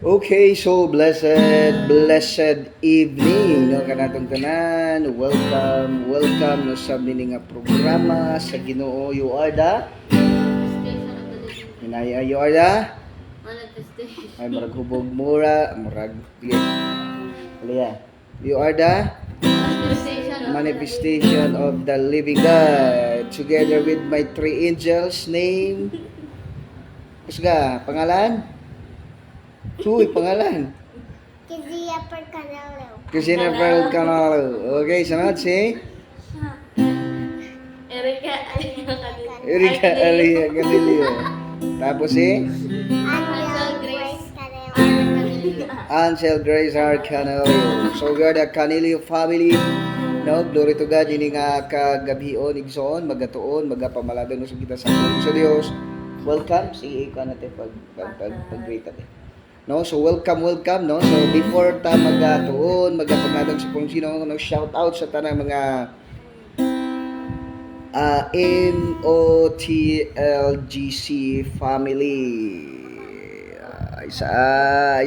Okay, so blessed evening no kanatong tanan. Welcome no sa nga programa sa Ginoo. You are the Minaya, you are the ay murag hubog mura, murag Aliya. You are the manifestation of the living God together with my three angels name. Kusga, pangalan? Huy, pangalan? Christina Pearl Canalo. Okay, sunod si? Erika Alia Canilio. Tapos si? Ansel Grace R. Canilio. So we are the Canilio family. No, glory to God. Ini nga kagabion, igsoon, magatuon, magapamalagan sa kita sa Diyos. Welcome. Sige, ikaw natin pag-greet natin. No, so welcome no. So before ta magatuon, magapagladang sa kung sino no shout out sa tanang mga MOTLGC family. Isa.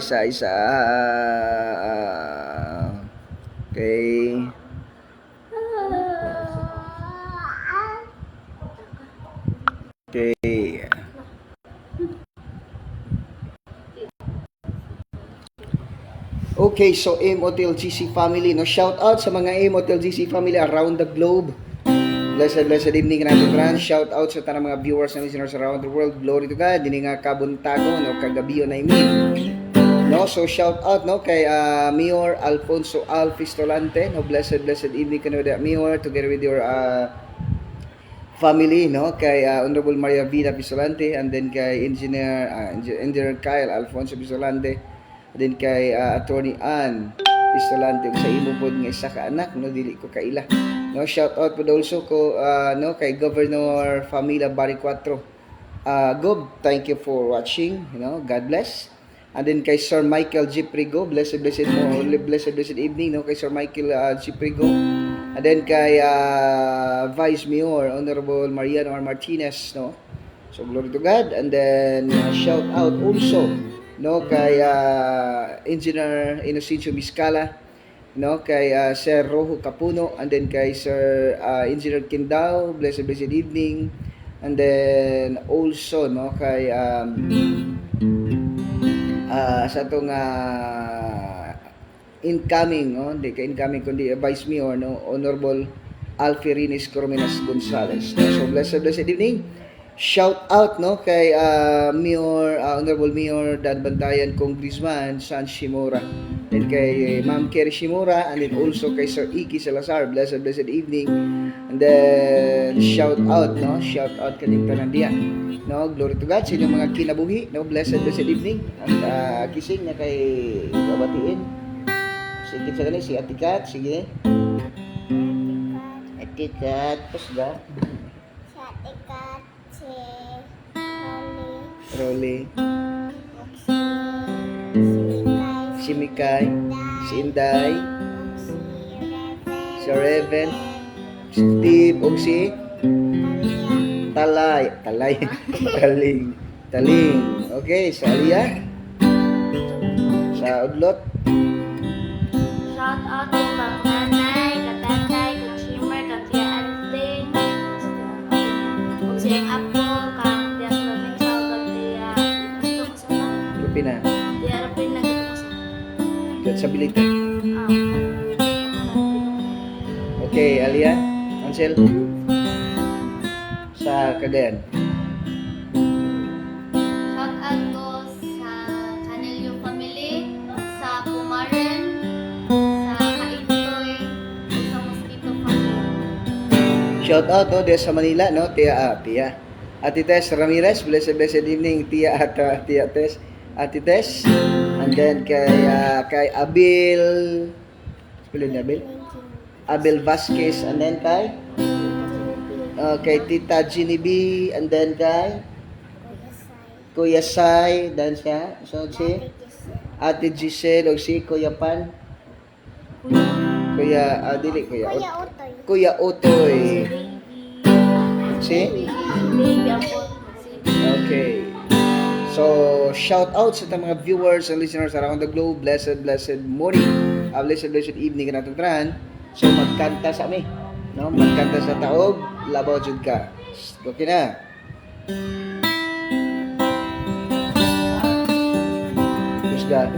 Okay. Okay. Okay, so MOTLGC family, no? Shout out sa mga MOTLGC family around the globe. Blessed evening natin trans. Shout out sa tanang mga viewers and listeners around the world. Glory to God. Dini nga kabuntago, no? Kagabiyo na imin. No? So, shout out, no? Kay Mayor Alfonso Al Pistolante, no? Blessed evening ka no, Mayor, together with your family, no? Kay Honorable Maria Vida Pistolante, and then kay Engineer Kyle Alfonso Pistolante. Then kay Attorney Ann Pistolante sa imo pod nga isa ka anak no dili ko kaila. No, shout out po also ko no kay Governor Familia Bari 4. Gob, thank you for watching, you know. God bless. And then kay Sir Michael G. Prigo, blessed evening no kay Sir Michael G. Prigo. And then kay Vice Mayor Honorable Mariano R. Martinez, no. So glory to God. And then shout out also no kay Engineer Inocencio Vizcala, no kay Sir Rojo Capuno, and then kay Sir Engineer Kindao, blessed evening. And then also no kay sa atong incoming, no, di kay incoming kundi Vice Mayor, no, Honorable Alferinis Corminas Gonzales, no? So blessed evening. Shout out no kay Mayor Honorable Mayor Dan Bantayan Congressman San Shimura, and kay Ma'am Kerry Shimura, and then also kay Sir Iki Salazar, blessed evening. And then shout out kaning tanan diya, no, glory to God sa inyong mga kinabuhi, no, blessed evening. And kising na kay babatiin sige sa gani si Atikat, sige Atikat pasga Rolly, si Mikay, si Inday, si Reven, si Steve, o si Taling. Okay, sa Aliyah, sa Udlot. Shout out to kang nanay, katatay, kachimer, katiya anting, kung siyang apo, kang tiyak lamig sa katiya, ito ko sa mga. Lupina. Tiyak rapin na ito ko sa. Disability. Okay, Aliyah, Ansel. Sa Cagayan. Shout out ko sa Canelio family, sa Pumaren, sa Kaintoy, sa Mosquito family. Shout out no de sa Manila, no, Tia Ate Tess Ramirez, blessed evening Tia Tess, Ate Tess. And then kay Abel, spell ni Abel Vasquez, and then kay Tita Ginny B, and then kay Kuya Sai, dan siya, so si Ate Giselle, o si Kuya Pan, Kuya Otoy. Si? Baby, apo. Okay. So, shout out sa mga viewers and listeners around the globe. Blessed morning. Blessed evening ka natong tanan. So, magkanta sa amin. No? Magkanta sa taog. Labaw jud ka. Okay na. Praise God.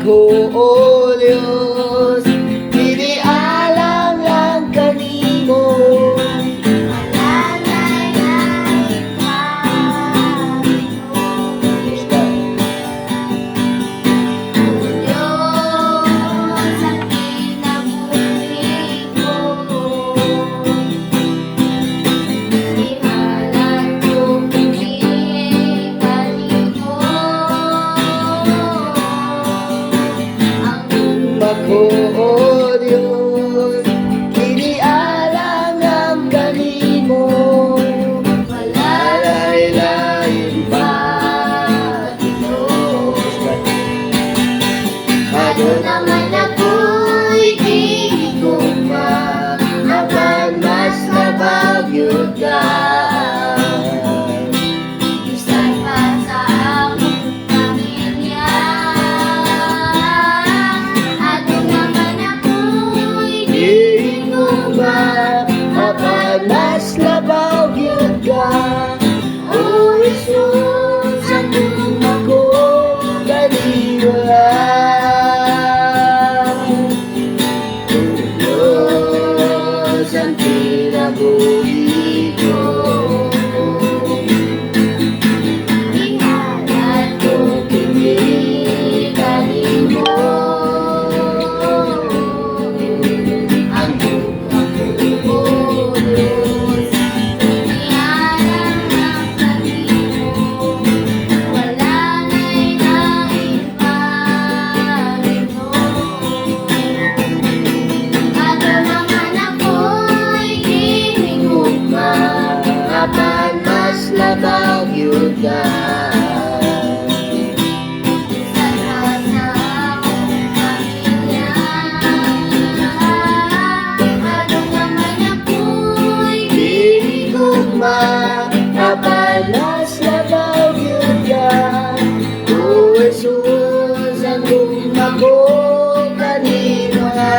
O Diyos, hindi alam lang kanimo. Malalay na ikaw. O Diyos, ang kinabuhi ko. Ihalan ko hindi kanimo. Ako, O Diyos, hindi alam lang kanimo. Malalay-layin pa ito. Ano naman ako'y gigugma, apan mas nabagyod ka. Bisan pa sa akong pamilya. Ano naman ako'y Gigugma, apan mas labaw yun ka. O Jesus, ang ako kaniwala. O Diyos, ang kinabuhi ko. ihalan ko Hindi kanimo. ang O Diyos, ihalan ang kanimo. Wala na'y naiparin mo. Ano naman ako'y ginigugma, Apan mas labaw yun ka. sana sa akong pamilya. Ano naman ako'y Gigugma, apan mas labaw yun ka. O Jesus, ang ako kanino nga.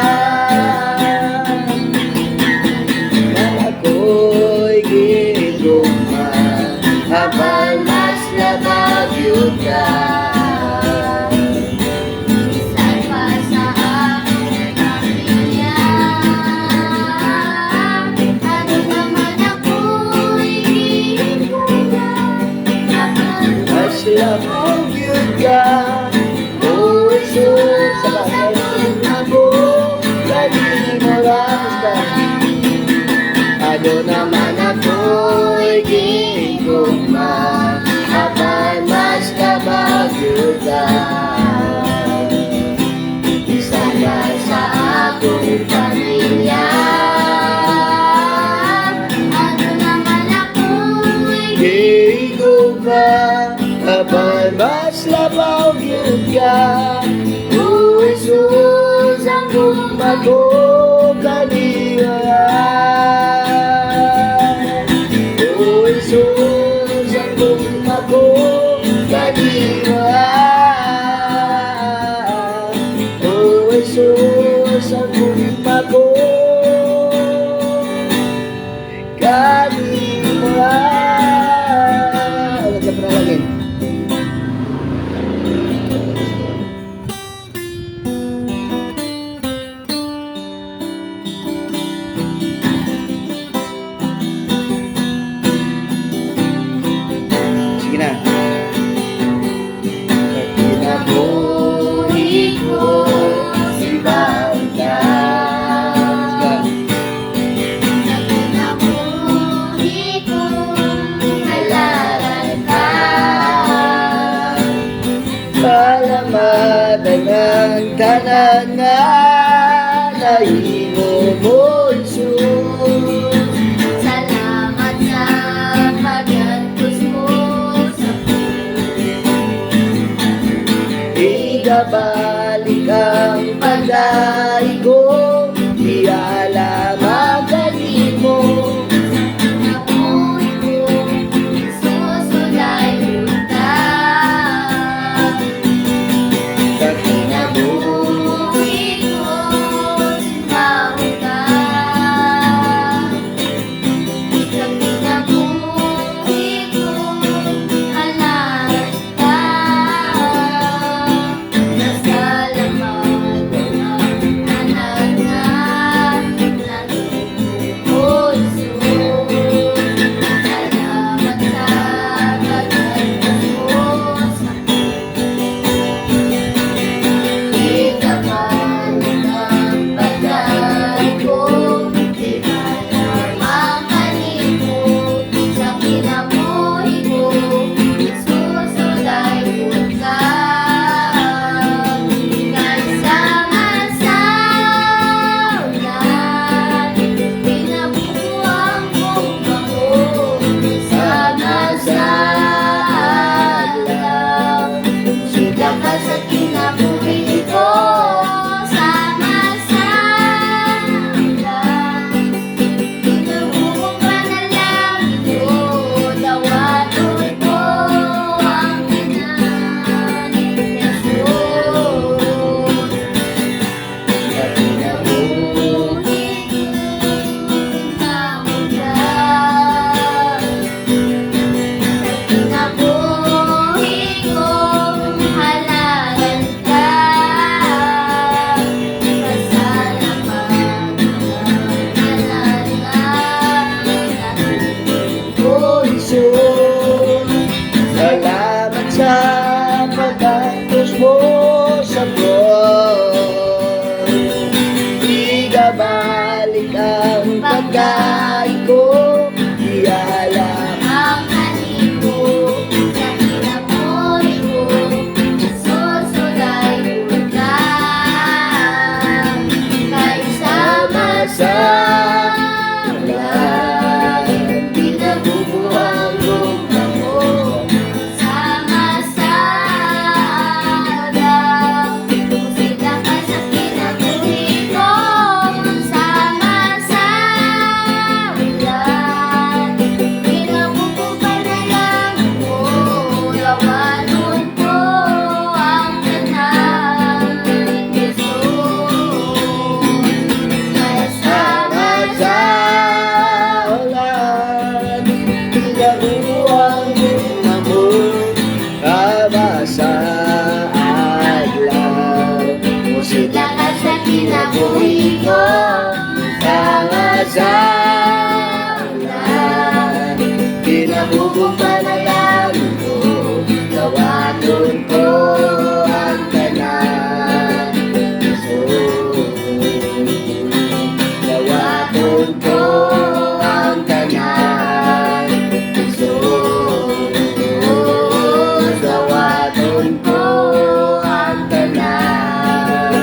Ako'y gigugma, apan mas labaw yun ka. Bisan pa sa akong pamilya. Ano naman ako'y ginugma, apan Mas labaw yun ka. O Jesus, ang ako kanino nga. Ano naman ako'y gigugma, apan mas labaw yun ka. Isa ka sa akong pamilya. ano naman ako'y Gigugma, apan mas labaw yun ka. O Jesus, ang ako kanino nga. O Jesus, ang ako kanino nga. O Jesus, ang ako kanino nga. Alam sa panalangin. tanan nga nahimo mo Isus. Salamat sa pag-antos mo sa Igabalik ang pagdai ko, iala magaling mo. kinabuhi ko. Susulay ka. Sa kinabuhi Kinabuhi ko. Simbahon ka. Sa kinabuhi ko. Halaran ka. Nasalamat ang nanangan ng iyong puso. Salamat sa pag-antos mo sa ikabalik ang pagdai ko. Di malamang kalimot sa kinabuhi ko. Isusulay ko ka. Kasama sa ulan, pinabubuang kong ako. Kasama sa adlaw, sila ka sa kinabuhi ko. Sama sa ulan, pinabubong ka na lang ito. Tawaton ko ang kanan ni Jesus. Sa kinabuhi ko Isus. Salamat sa pag-antos mo sa cross. Igabalik ang pagdai ko, iala Ang kanimo sa kinabuhi ko, susulay ko ka. Kahit sama sa ulan, pinabubuang lupa mo. Sama sa araw, sila ka sa kinabuhi ko. Sama sa ulan, pinabubukan na lang ako. Lawanon ko ang tanan ng Jesus. Kasama sa ulan, pinabubuang amor, kaba sa adlaw. O sila ka sa kinabuhi ko. Kaba sa ulan, pinabubukan na lang ko, tawaton ko ang tanan. Tawaton ko ang tanan. Tawaton ko ang tanan.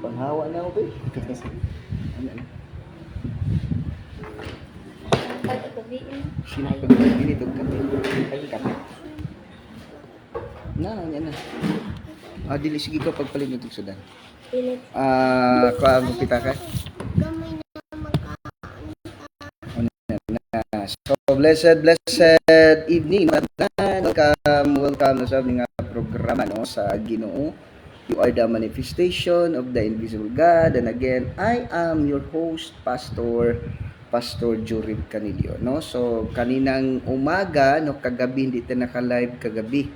Panghawa na ako, babe. Sino pag-ibig ito? Ay, kape. Yan na. Dili, sige ko pagpalit nito sudan. Kuha ang pita ka. So, blessed evening. Welcome sa aming programa no, sa Ginoo. You are the manifestation of the invisible God. And again, I am your host, Pastor Jorid Canilio, no? So kaninang umaga no, kagabi hindi tayo naka-live kagabi,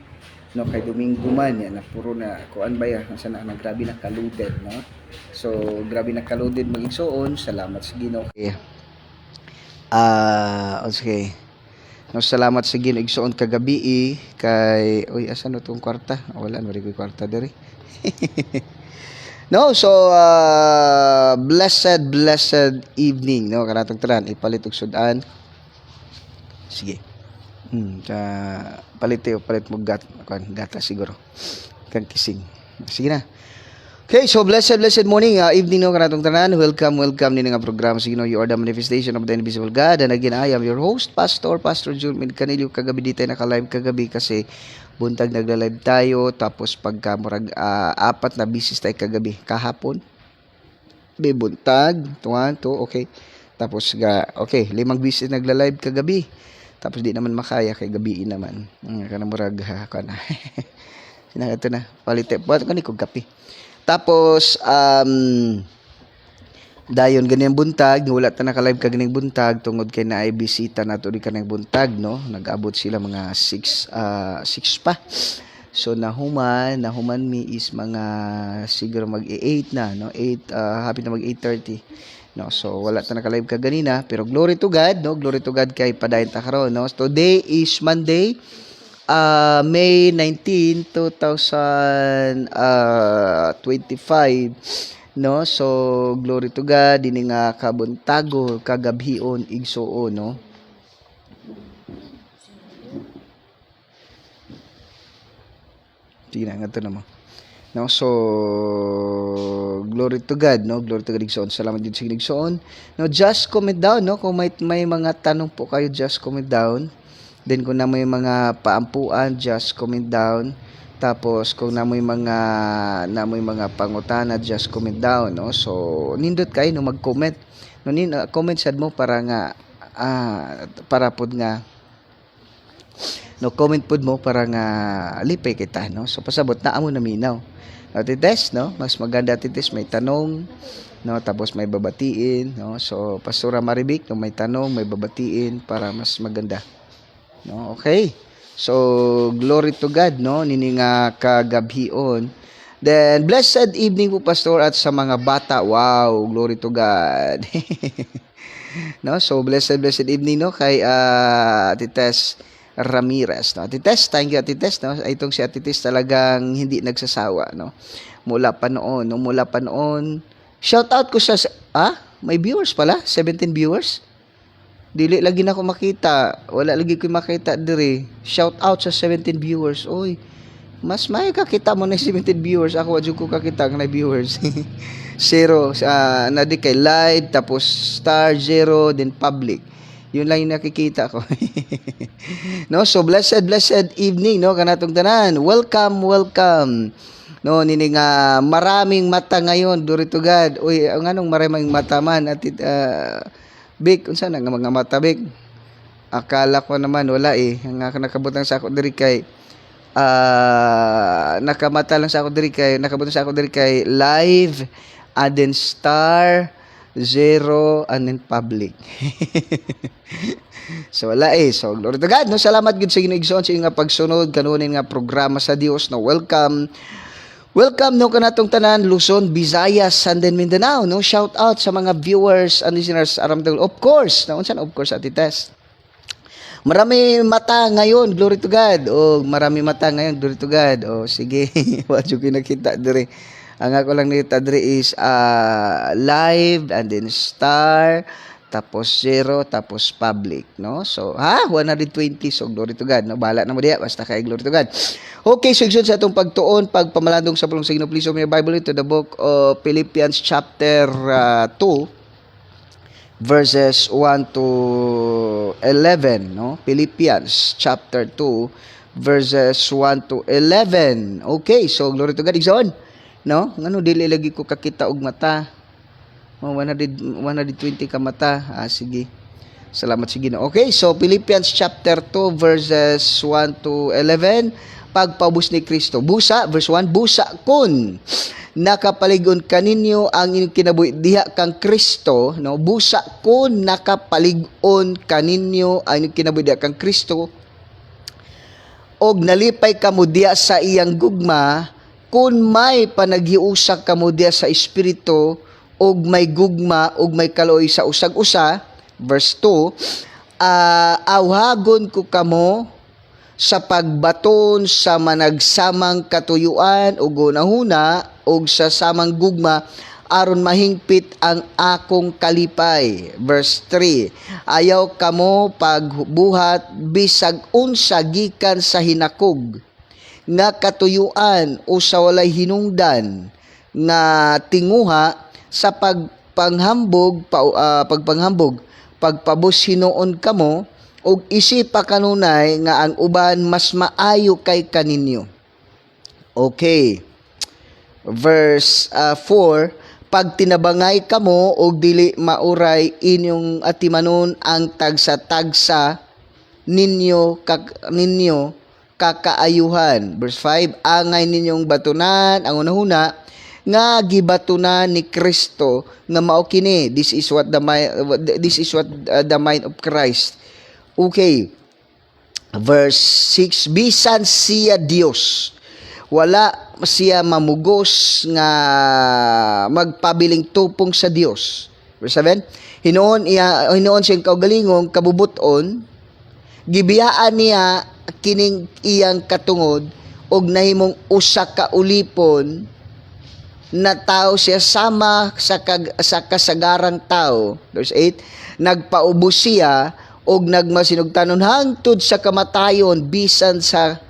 no, kay Domingo man yan na puro na kuan ba yan sana na grabe na kaluded, no? So grabe na kaluded magigsoon, salamat sa Ginoo. Okay. No, salamat sa Ginoo igsoon kagabi kay oy asa no tong kwarta? Wala na rin kwarta diri. No, so blessed evening, no, kanatong tanan ipalit og sudan. Sige. Palit mo gata siguro. Kang kising. Sige na. Okay, so blessed morning, evening no kanatong tanan. Welcome nini nga programa. Sige no, you are the manifestation of the invisible God. And again, I am your host, Pastor Julmin Canilio. Kagabi di tayo naka-live kagabi kasi buntag nagla-live tayo. Tapos pagka murag 4 na bisis tayo kagabi. Kahapon. Buntag. 1, 2, okay. Tapos okay, 5 bisis nagla-live kagabi. Tapos di naman makaya kay gabi naman. Kana murag kana. Ito na. Palite. Buhat ko ni kog kape. Tapos, dayon ganyan buntag, wala ta naka-live ka ganing buntag, tungod kay na ay bisita nato di kanang buntag, no? Nag-abot sila mga 6 pa. So, nahuman mi is mga siguro mag-8 na, no? 8, happy na mag-8:30. No, so wala ta naka-live ka ganina, pero glory to God, no? Glory to God kay padayon ta karon, no? Today is Monday, May 19, 2025, no? So, glory to God, ini nga kabuntago, kagabhion, igsuo, no? Sige na, nga ito naman. No, so, glory to God, no? Glory to God, igsuon. Salamat din sa igsuon. No, just comment down, no? Kung may mga tanong po kayo, just comment down. Then kung na may mga paampuan, just comment down. Tapos kung na may mga pangutana, just comment down, no? So nindot kayo no mag-comment. No comment sad mo para nga para pod nga no comment pod mo para nga lipay kita, no? So pasabot na amo na minaw. No, titest, no? Mas maganda titest may tanong, no? Tapos may babatiin, no? So Pastora Maribik, no, may tanong, may babatiin para mas maganda. No, okay. So, glory to God, no? Nini nga kagabhion. Then, blessed evening po, Pastor, at sa mga bata. Wow, glory to God. No, so blessed evening, no, kay Atites Ramirez, no? Atites, thank you, Atites, no? Itong si Atites talagang hindi nagsasawa, no? Mula pa noon. Shout out ko sa may viewers pala, 17 viewers. Dili lagi na ako makita. Wala lagi ko makita dire. Shout out sa 17 viewers. Oy, mas may kakita mo na 17 viewers. Ako adyo ko kakita ng viewers. 0 na di kay live, tapos star 0, then public. Yun lang yung nakikita ko. No, so blessed evening, no, kanatong tanan. Welcome. No, nini nga maraming mata ngayon, glory to God. Uy, nganong maraming mata man at Big, unsa na nga mga mata, Big? Akala ko naman wala eh. Ang nakabutang sa ako diri kay nakabutang sa ako diri kay live and then star 0 and then public. So wala eh. So glory to God, no? Salamat gud sa Ginoo sa nga pagsunod kanunin nga programa sa Dios, no? Welcome no kanatong tanan Luzon, Visayas, and then Mindanao, no? Shout out sa mga viewers and listeners around the world. Of course, na unsan of course Atites. Marami mata ngayon, glory to God. Marami mata ngayon, glory to God. Sige, wa jud nakita dire. Ang ako lang nakita dire is live and then star, tapos 0, tapos public, no? So, 120, so glory to God, no? Bahala na mo diya, basta kay glory to God. Okay, so igsoon sa atong pagtuon, pagpamalandong sa pulong signo, please open your Bible to the book of Philippians chapter 2, verses 1 to 11, no? Philippians chapter 2, verses 1 to 11. Okay, so glory to God, igsoon, no? Ngano dili lagi ko kakita og mata. 120 ka mata. Sige. Salamat sige na. Okay, so Philippians chapter 2 verses 1 to 11. Pagpaubos ni Kristo. Busa, verse 1, busa kun nakapaligon kaninyo ang inyong kinabuhi diha kang Kristo, no? Busa kun nakapaligon kaninyo ang inyong kinabuhi diha kang Kristo. Og nalipay kamo diha sa iyang gugma kun may panaghiusa kamo diha sa espiritu og may gugma og may kaloy sa usag-usa. Verse 2, awhagon ko kamo sa pagbaton sa managsamang katuyuan ug gunahuna ug sa samang gugma aron mahingpit ang akong kalipay. Verse 3, ayaw kamo pagbuhat bisag unsa gikan sa hinakog nga katuyuan o sa walay hinungdan nga tinguha sa pagpanghambog pagpabus hinuon kamo ug isipa kanunay nga ang uban mas maayo kay kaninyo. Okay. Verse 4, pag tinabangay kamo og dili mauray inyong atimanon ang tagsa-tagsa ninyo kakaayuhan. Verse 5, angay ninyong batunan ang unahuna nga gibatunan ni Kristo nga mao kini. This is what the mind of Christ. Okay. Verse 6, bisan siya Dios, wala siya mamugos nga magpabiling tupong sa Dios. Verse 7, hinuon siyang kaugalingong kabubuton, gibiyaan niya kining iyang katungod og nahimong usa ka ulipon na tao siya sama sa kasagarang tao. Verse 8, nagpaubos siya og nagmasinugtanon hangtod sa kamatayon bisan sa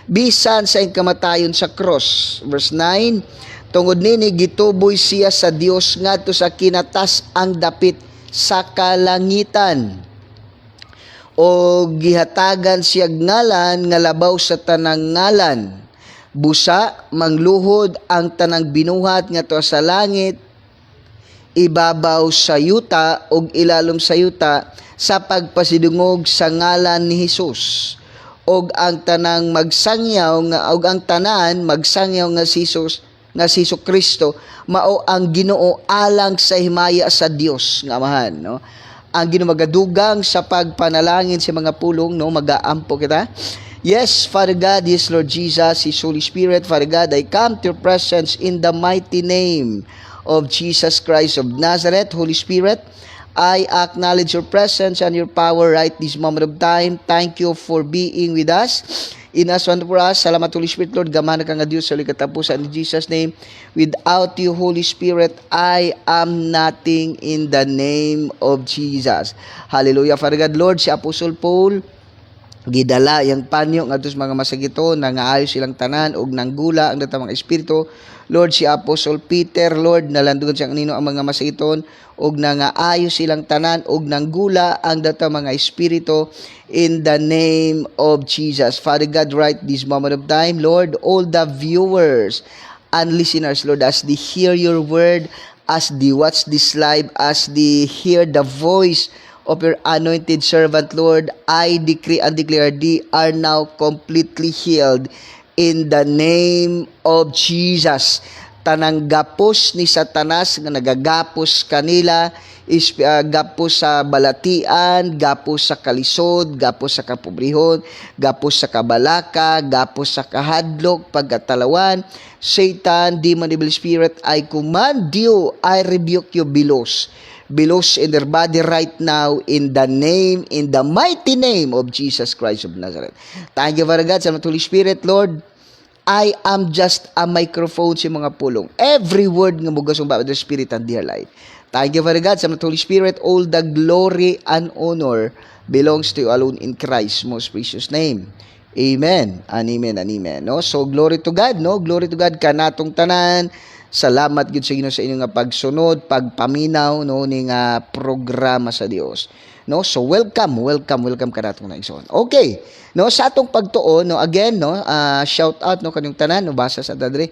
bisan sa kamatayon sa cross. Verse 9, tungod nini gituboy siya sa Dios ngadto sa kinatas ang dapit sa kalangitan, o gihatagan siya ngalan nga labaw sa tanang ngalan. Busa mangluhod ang tanang binuhat ngadto sa langit, ibabaw sa yuta ug ilalom sa yuta, sa pagpasidungog sa ngalan ni Hesus. Og ang tanang magsangyaw nga si Hesus Kristo mao ang Ginoo alang sa himaya sa Dios nga Amahan, no? Ang Ginoo magadugang sa pagpanalangin sa mga pulong, no, magaampo kita. Yes, Father God, yes, Lord Jesus, His Holy Spirit, Father God, I come to your presence in the mighty name of Jesus Christ of Nazareth. Holy Spirit, I acknowledge your presence and your power right this moment of time. Thank you for being with us. In us and for us. Salamat, Holy Spirit, Lord. Gamana ka nga Diyos sa katapusan in Jesus' name. Without you, Holy Spirit, I am nothing in the name of Jesus. Hallelujah. Father God, Lord, si Apostle Paul, gidala yang panyo nga sa mga masagito na ngaayos silang tanan og nanggula ang datang mga espiritu. Lord, si Apostle Peter, Lord, nalandugan siyang nino ang mga masaiton og nangaayos silang tanan og nanggula ang datang mga espiritu in the name of Jesus. Father God, right this moment of time, Lord, all the viewers and listeners, Lord, as they hear your word, as they watch this live, as they hear the voice of your anointed servant, Lord, I decree and declare they are now completely healed in the name of Jesus. Tanang gapos ni Satanas nga nagagapos kanila is gapos sa balatian, gapos sa kalisod, gapos sa kapobrehon, gapos sa kabalaka, gapos sa kahadlok, pagkatalawan. Satan, demon, evil spirit, I command you, I rebuke you, belows in their body right now in the mighty name of Jesus Christ of Nazareth. Thank you, Father God, sa Holy Spirit, Lord. I am just a microphone sa mga pulong. Every word nga mugasong ba the Spirit and their life. Thank you, Father God, sa Holy Spirit. All the glory and honor belongs to you alone in Christ's most precious name. Amen and amen and amen. No? So, glory to God, no? Glory to God kanatong tanan. Salamat gid sa Ginoo sa inyong pagsunod, pagpaminaw, no, ning programa sa Dios. No, so welcome kanatong na igsoon. Okay, no, sa atong pagtuon, no, again, no, shout out, no, kanyang tanan, no, basa sa dadre.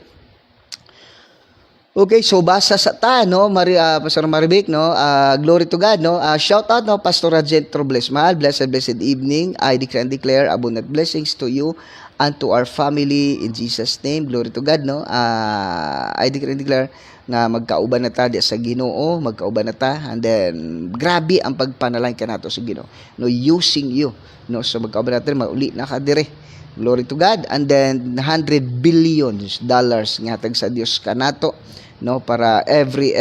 Okay, so basa sa ta, no, Pastor Maribik, no, glory to God, no, shout out, no, Pastor Rajent Roblesmal, blessed evening. I declare and declare abundant blessings to you and to our family in Jesus' name. Glory to God, no. I declare and declare nga magkauban na ta di sa Ginoo, magkauban na ta, and then grabe ang pagpanalangin kanato sa Ginoo, no, using you, no, so magkauban natin mauli na ka dire. Glory to God. And then $100 billion nga tag sa Dios kanato, no, para every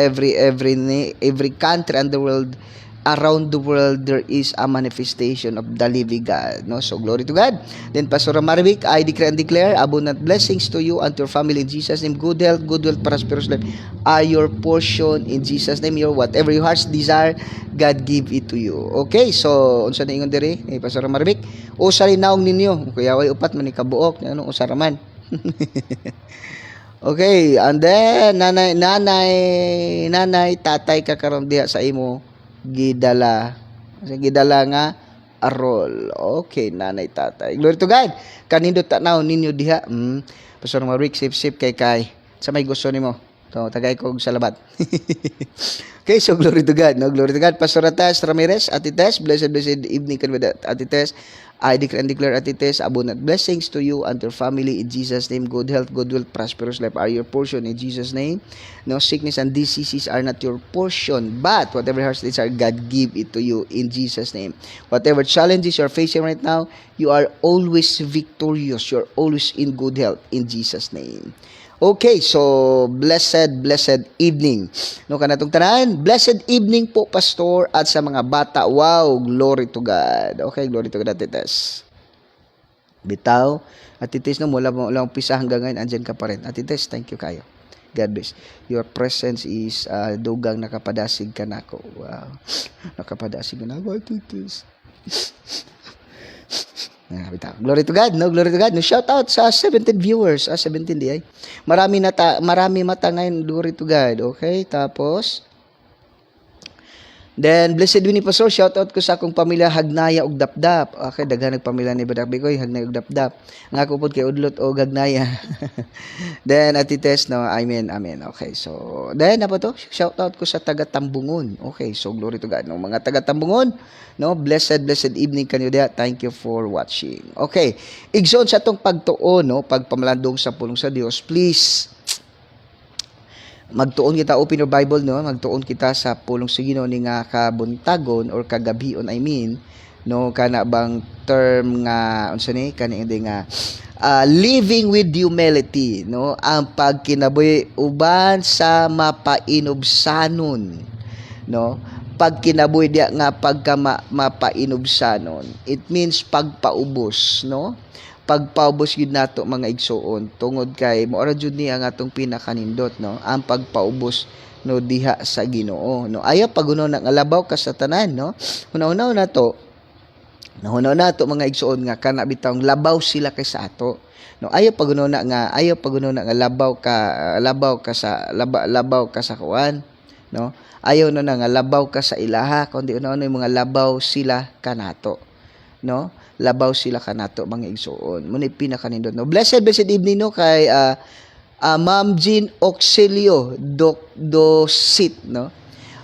country in the world around the world there is a manifestation of the living God, no? So glory to God. Then Pastor Marvick, I decree and declare abundant blessings to you and to your family in Jesus name. Good health, good wealth, prosperous life are your portion in Jesus name. Your whatever your heart's desire, God give it to you. Okay, so unsa na ingon diri ni Pastor Marvick? Usa rin naong ninyo kuya way upat man ni kabuok ano usa ra man. Okay, and then nanay tatay ka karon diha sa imo gidala nga arol. Okay, nanay tatay. Glory to God. Kanindot tanaw ninyo diha. Pastor Marik sip kay sa may gusto nimo. To tagay ko og salabat. Okay, so glory to God. No, glory to God. Pastor Tess Ramirez, Ate Tess, blessed evening kan with Ate Tess. I declare and declare, Ate Tess, abundant blessings to you and your family in Jesus' name. Good health, good wealth, prosperous life are your portion in Jesus' name. No sickness and diseases are not your portion, but whatever heart's desire, God give it to you in Jesus' name. Whatever challenges you're facing right now, you are always victorious. You're always in good health in Jesus' name. Okay, so blessed evening. No kanatong tanan, blessed evening po pastor at sa mga bata. Wow, glory to God. Okay, glory to God, Ate Tess. Bitaw, Ate Tess, no, mula umpisa hanggang ngayon, andyan ka pa rin. Ate Tess, thank you kayo. God bless. Your presence is dugang nakapadasig ka nako. Wow. Nakapadasig ka nako, Ate Tess. Glory to God, no? Glory to God. No, shout out sa 17 viewers. 17 di ay. Marami mata ngayon. Glory to God. Okay, tapos then, blessed Winnie Pastor, shout out ko sa akong pamilya Hagnaya ug Dapdap. Okay, daghan pamilya ni Badak Bigoy, Hagnaya ug Dapdap. Nga ko pod kay Udlot o Hagnaya. Then, Ati Tess, no, amen. Okay, so, then, apa to? Shout out ko sa taga Tambungon. Okay, so, glory to God. No, mga taga Tambungon, no, blessed evening kanyo dia. Thank you for watching. Okay, igsoon sa atong pagtuon, no, pagpamalandong sa pulong sa Dios, please, magtuon kita, open your Bible, no? Magtuon kita sa pulong sa Ginoo ni nga kabuntagon or kagabion, I mean, no, kana bang term nga unsa ni kani nga living with humility, no? Ang pagkinabuhi uban sa mapainubsanon, no? Pagkinabuhi dia nga pagka mapainubsanon, it means pagpaubos, no? Pagpaubos yun nato mga igsoon tungod kay moara jud ni ang atong pinakanindot, no, ang pagpaubos no diha sa Ginoo, no. Ayaw paguno na nga labaw ka sa tanan, no. Hunaw nato mga igsoon nga kana bitawng labaw sila kay sa ato, no. Ayaw paguno na nga labaw ka sa kuan, no. Ayaw na nga labaw ka sa ilaha kundi uno-uno yung mga labaw sila kanato, no. Labaw sila kanato mga igsoon. Muna pinakanindot, no. Blessed evening, no, kay Ma'am Jean Auxilio Dosit, no.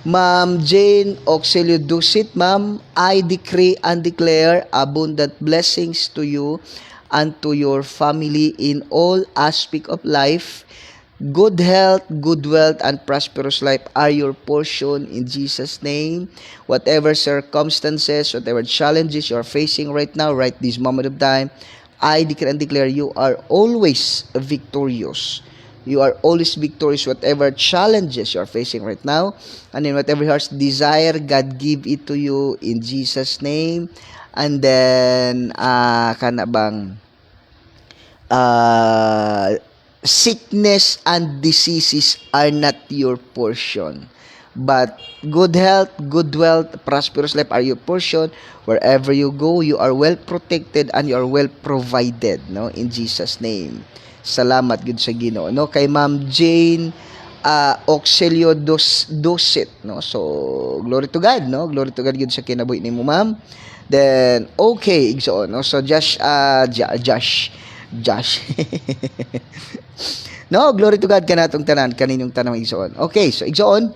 Ma'am Jane Auxilio Dosit, ma'am, I decree and declare abundant blessings to you and to your family in all aspect of life. Good health, good wealth, and prosperous life are your portion in Jesus' name. Whatever circumstances, whatever challenges you are facing right now, right this moment of time, I decree and declare you are always victorious. You are always victorious whatever challenges you are facing right now. And in whatever heart's desire, God give it to you in Jesus' name. And then, sickness and diseases are not your portion, but good health, good wealth, prosperous life are your portion. Wherever you go, you are well protected and you are well provided, no, in Jesus' name. Salamat gud sa Ginoo, no, kay Ma'am Jane Auxilio Dosit, no. So glory to God, no, glory to God gud sa kinabuhi nimo, ma'am. Then okay, igsoon, no. So Josh no, glory to God kanatong tanan kaninyong tanang igsoon. Okay, so igsoon,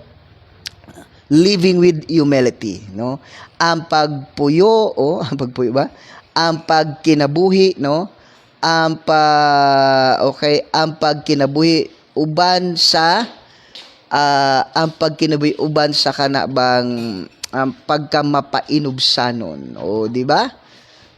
living with humility, no. Ang pagpuyo ba? Ang pagkinabuhi, no. Ang pagkinabuhi uban sa kanabang pagkamapainubsanon, o di ba?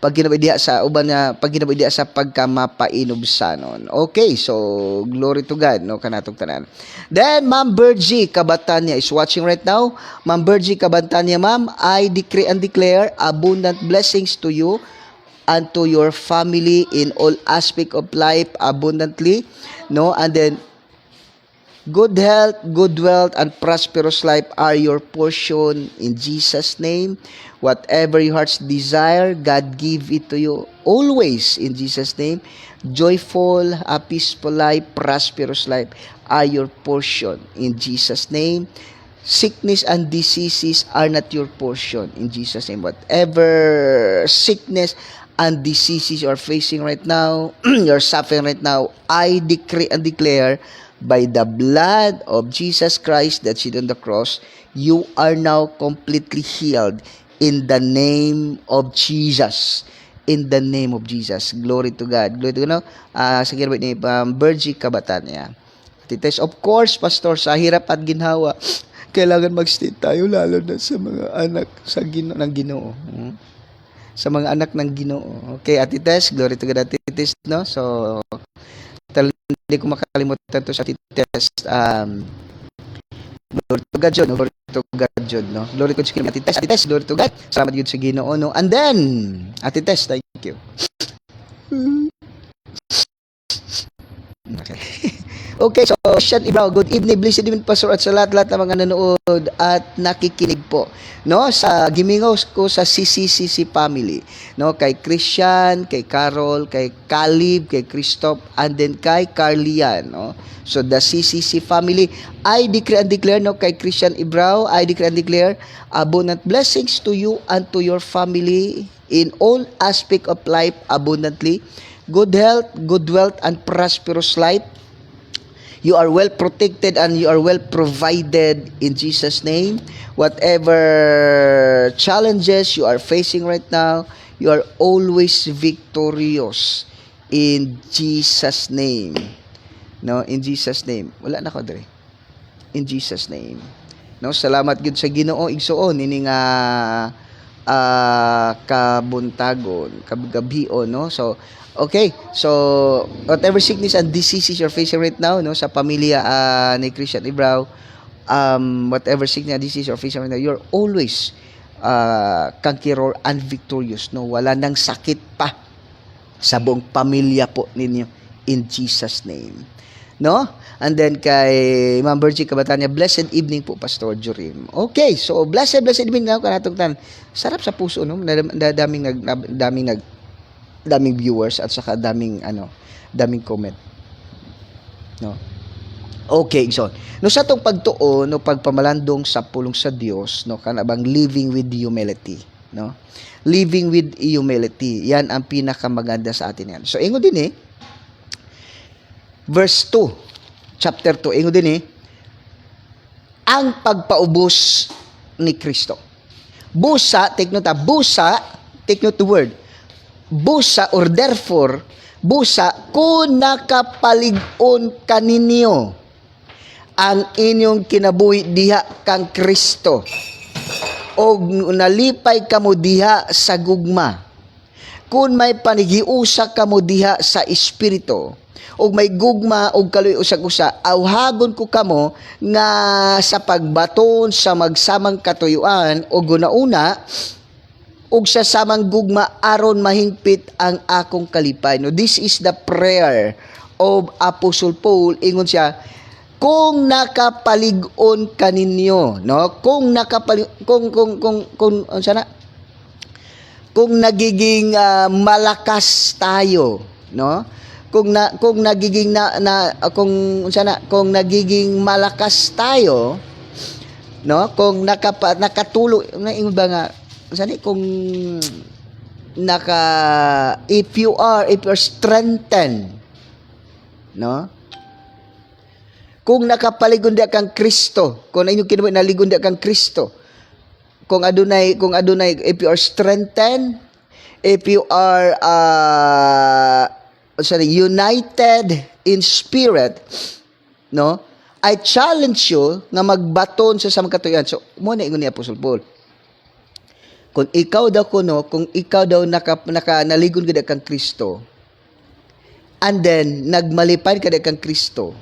pag ginabuhi diha sa uban nga pag ginabuhi diha sa pagkamapainubsanon. Okay, so glory to God, no, kanatong tanan. Then Ma'am Bergie Kabatanya is watching right now. Ma'am Bergie Kabatanya, ma'am, I decree and declare abundant blessings to you and to your family in all aspect of life abundantly, no, and then good health, good wealth, and prosperous life are your portion in Jesus' name. Whatever your heart's desire, God give it to you always in Jesus' name. Joyful, a peaceful life, prosperous life are your portion in Jesus' name. Sickness and diseases are not your portion in Jesus' name. Whatever sickness and diseases you are facing right now, you're suffering right now, I decree and declare by the blood of Jesus Christ that shed on the cross, you are now completely healed in the name of Jesus. In the name of Jesus. Glory to God. Glory to God. No? Sa ginawit ni Bergie Kabatanya. Tites, of course, Pastor, sa hirap at ginhawa, kailangan mag-stay tayo lalo na sa mga anak ng Ginoo. Sa mga anak ng Ginoo. Okay, Atites, glory to God, Atites, no? So, hindi ko makalimutan to sa Atites. Glory to God, no? Glory to God, no? Glory to God, Atites, glory to God. Salamat yun sa Ginoo, no? And then, Atites, thank you. Okay. Okay, so Christian Ibrao, good evening, blessed evening, Pastor, at sa lahat-lahat ng mga nanonood at nakikinig po, no, sa gimingaw ko sa CCCC family, no, kay Christian, kay Carol, kay Caleb, kay Christoph, and then kay Carlian, no. So the CCC family, I decree and declare, no, kay Christian Ibrao, I decree and declare abundant blessings to you and to your family in all aspect of life abundantly, good health, good wealth, and prosperous life. You are well protected and you are well provided in Jesus' name. Whatever challenges you are facing right now, you are always victorious in Jesus' name. No, in Jesus' name. Wala na ko dre. In Jesus' name. No, salamat gud sa Ginoo igsuon ini nga kabuntagon, kabgabion, no. So okay, so whatever sickness and diseases you're facing right now, no, sa pamilya ni Christian Ibrao, whatever sickness and disease you're facing right now, you're always conqueror and victorious, no. Wala nang sakit pa sa buong pamilya po ninyo in Jesus' name, no. And then kay Ma'am Bergie Kabatanya, blessed evening po, Pastor Jorim. Okay, so blessed evening na kanatong tan. Sarap sa puso, no. Daming viewers at saka daming comment, no. Okay, so no, sa tong pagtuo, no, pagpamalandong sa pulong sa Dios, no, kanabang living with humility, no, living with humility, yan ang pinakamaganda sa atin yan. So ingon din verse 2, chapter 2, ingon din ang pagpaubos ni Kristo. Busa, take note the word busa, or therefore, busa, kung nakapalig-on kaninyo ang inyong kinabuhi diha kang Kristo, o nalipay kamo diha sa gugma, kung may panigiusa kamo diha sa Espiritu, o may gugma o kaluy usag-usa, awhagon ko kamo nga sa pagbaton sa magsamang katuyuan o gunauna, ug sa samang gugma aron mahingpit ang akong kalipay. No, this is the prayer of Apostle Paul. Ingon siya, kung nakapalig-on kaninyo, no, kung nagiging malakas tayo, no, kung nagiging malakas tayo, no, kung nakatulo, ingon ba nga, kung if you're strengthened, no, kung nakapaligon di kang Kristo, kung inyong kinabuhi naligon di kang Kristo, kung adunay, if you are strengthened, if you are united in spirit, no, I challenge you nga magbaton sa samang katuyan. So mo na ingon ni Apostle Paul, kung ikaw daw kuno, kung ikaw daw naligon kada kang Kristo, and then nagmalipay kada kang Kristo,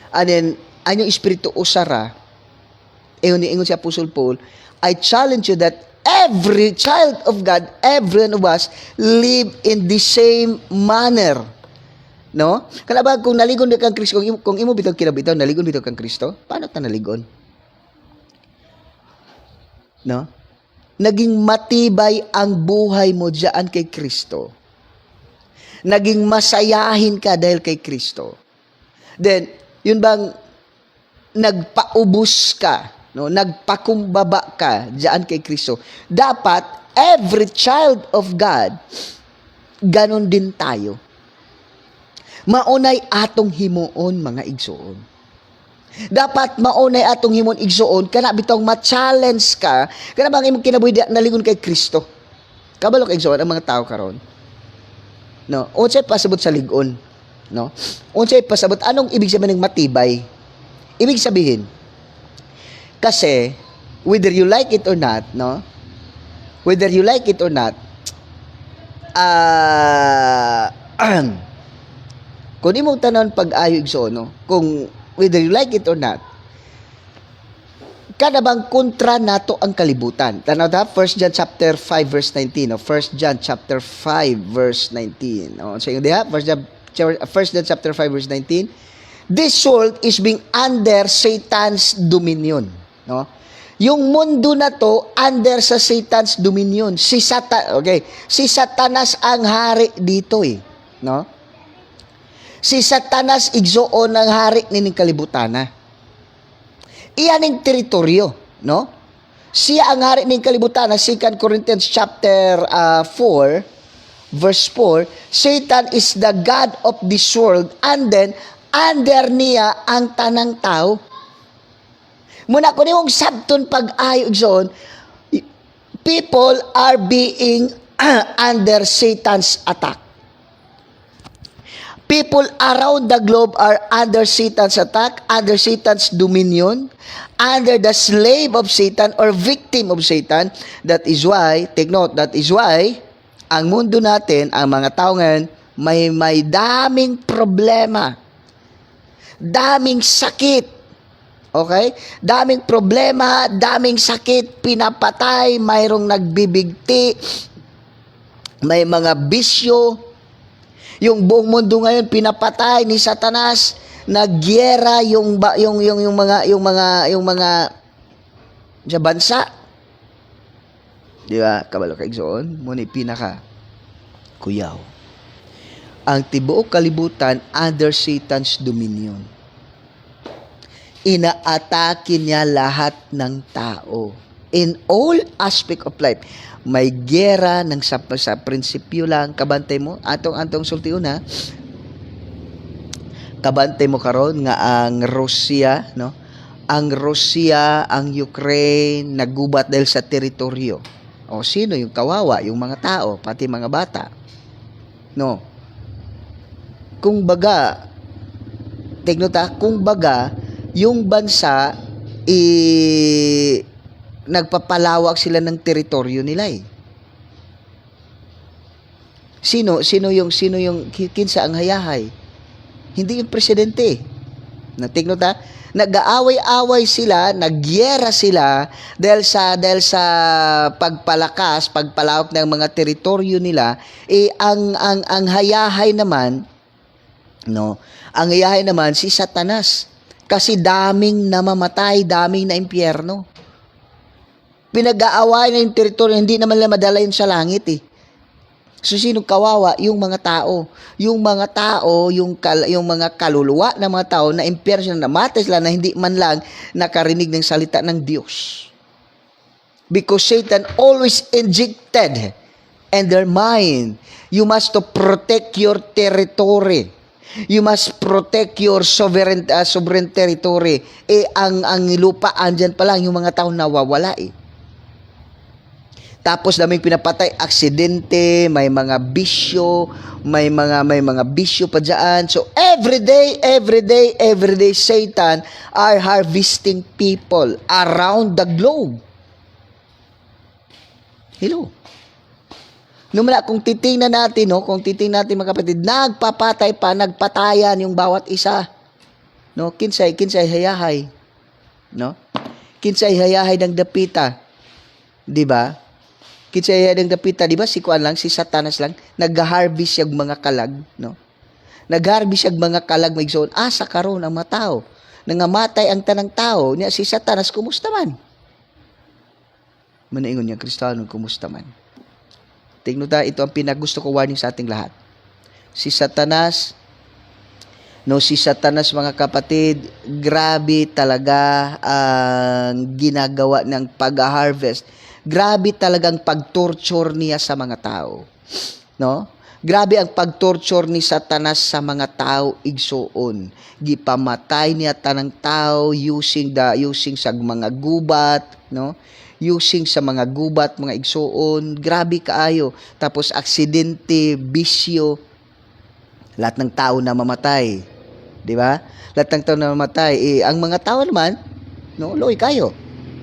and then anyong espiritu usara, ingon si Apostle Paul, I challenge you that every child of God, every one of us, live in the same manner. No? Kana ba kung naligon kang Kristo, kung imo bitaw kinabitaw, naligon bitaw kang Kristo, paano ta naligon? No? Naging matibay ang buhay mo diyan kay Kristo. Naging masayahin ka dahil kay Kristo. Then, yun bang nagpaubos ka, no? Nagpakumbaba ka diyan kay Kristo. Dapat every child of God ganon din tayo. Maunay atong himuon mga igsoon. Dapat maunay atong himon igsoon kana bitong ma-challenge ka kana bang imong kinabuhi naligon kay Kristo. Kabalo kay igsoon ang mga tao karon. No, unsay pasabot sa ligon, no? Unsay pasabot anong ibig sabihin ng matibay? Ibig sabihin kasi whether you like it or not, no? Whether you like it or not, kung imong tanon pag-ayo igsoon, no? Kung whether you like it or not, kada bang kontra nato ang kalibutan. Tanaw ta, 1 John chapter 5 verse 19. No? 1 John chapter 5 verse 19. No? So, yun diha, 1 John chapter 5 verse 19. This world is being under Satan's dominion. No? Yung mundo na to, under sa Satan's dominion. Si Satanas ang hari dito eh. No? Si Satanas igsoon ng hari nining kalibutana. Iyan ang teritoryo, no? Siya ang hari ning kalibutana. 2 Corinthians chapter 4 verse 4, Satan is the god of this world and then under niya ang tanang tao. Muna ko nimong sabton pag-ayo igsoon, people are being under Satan's attack. People around the globe are under Satan's attack, under Satan's dominion, under the slave of Satan or victim of Satan. That is why, take note, that is why, ang mundo natin, ang mga tao ngayon, may daming problema. Daming sakit. Okay? Daming problema, daming sakit, pinapatay, mayroong nagbibigti, may mga bisyo. Yung buong mundo ngayon pinapatay ni Satanas, nagyera yung mga sa bansa. Di ba? Kabalo ka igsoon, mo ni pinaka kuyaw. Ang tibuok kalibutan under Satan's dominion. Inaatake niya lahat ng tao in all aspect of life. May gera ng sa prinsipyo lang kabantay mo atong sultiun ha. Kabantay mo karon nga ang Russia, no? Ang Russia, ang Ukraine nagubat dahil sa teritoryo. O sino yung kawawa, yung mga tao, pati mga bata. No. Kung baga yung bansa nagpapalawak sila ng teritoryo nila eh. Sino yung kinsa ang hayahay? Hindi yung presidente. Natigno ta? Nag-aaway-away sila, nagyera sila dahil sa pagpalawak ng mga teritoryo nila, ang hayahay naman, no? Ang hayahay naman si Satanas. Kasi daming namamatay, daming na impyerno. Pinag-aaway na yung teritoryo, hindi naman nila madala yun sa langit eh. So, sino kawawa? Yung mga tao. Yung mga tao, yung mga kaluluwa ng mga tao na impyerno na namatay sila na hindi man lang nakarinig ng salita ng Diyos. Because Satan always injected in their mind, you must to protect your territory. You must protect your sovereign territory. Ang lupa, andyan pa lang yung mga tao nawawala eh. Tapos daming pinapatay, aksidente, may mga bisyo, may mga bisyo pa diyan. So every day Satan are harvesting people around the globe. Hello. Numala, kung titingnan natin, no, kung titingnan natin mga kapatid, nagpapatay pa, nagpatayan yung bawat isa. No, kinsay hayahay. No? Kinsay hayahay ng dapita. 'Di ba? Kinsay hayahay ng dapita, 'di ba? Si kuan lang, si Satanas lang, nag-harvest yung mga kalag, no? Nag-harvest yung mga kalag maigsoon, asa karon ang mga tao. Nangamatay ang tanang tao, niya si Satanas kumusta man? Manaingon niya, Kristiyano, kumusta man? Tingnan ta, ito ang pinagusto ko warning sa ating lahat. Si Satanas, mga kapatid, grabe talaga ang ginagawa ng pag-harvest. Grabe talagang pag-torture niya sa mga tao. No? Grabe ang pag-torture ni Satanas sa mga tao igsoon. Gipamatay niya tanang tao using sa mga gubat, no? Using sa mga gubat, mga igsoon. Grabe kaayo. Tapos aksidente, bisyo, lahat ng tao na mamatay. 'Di ba? Lahat ng tao na mamatay. Ang mga tao naman, no, loy kayo,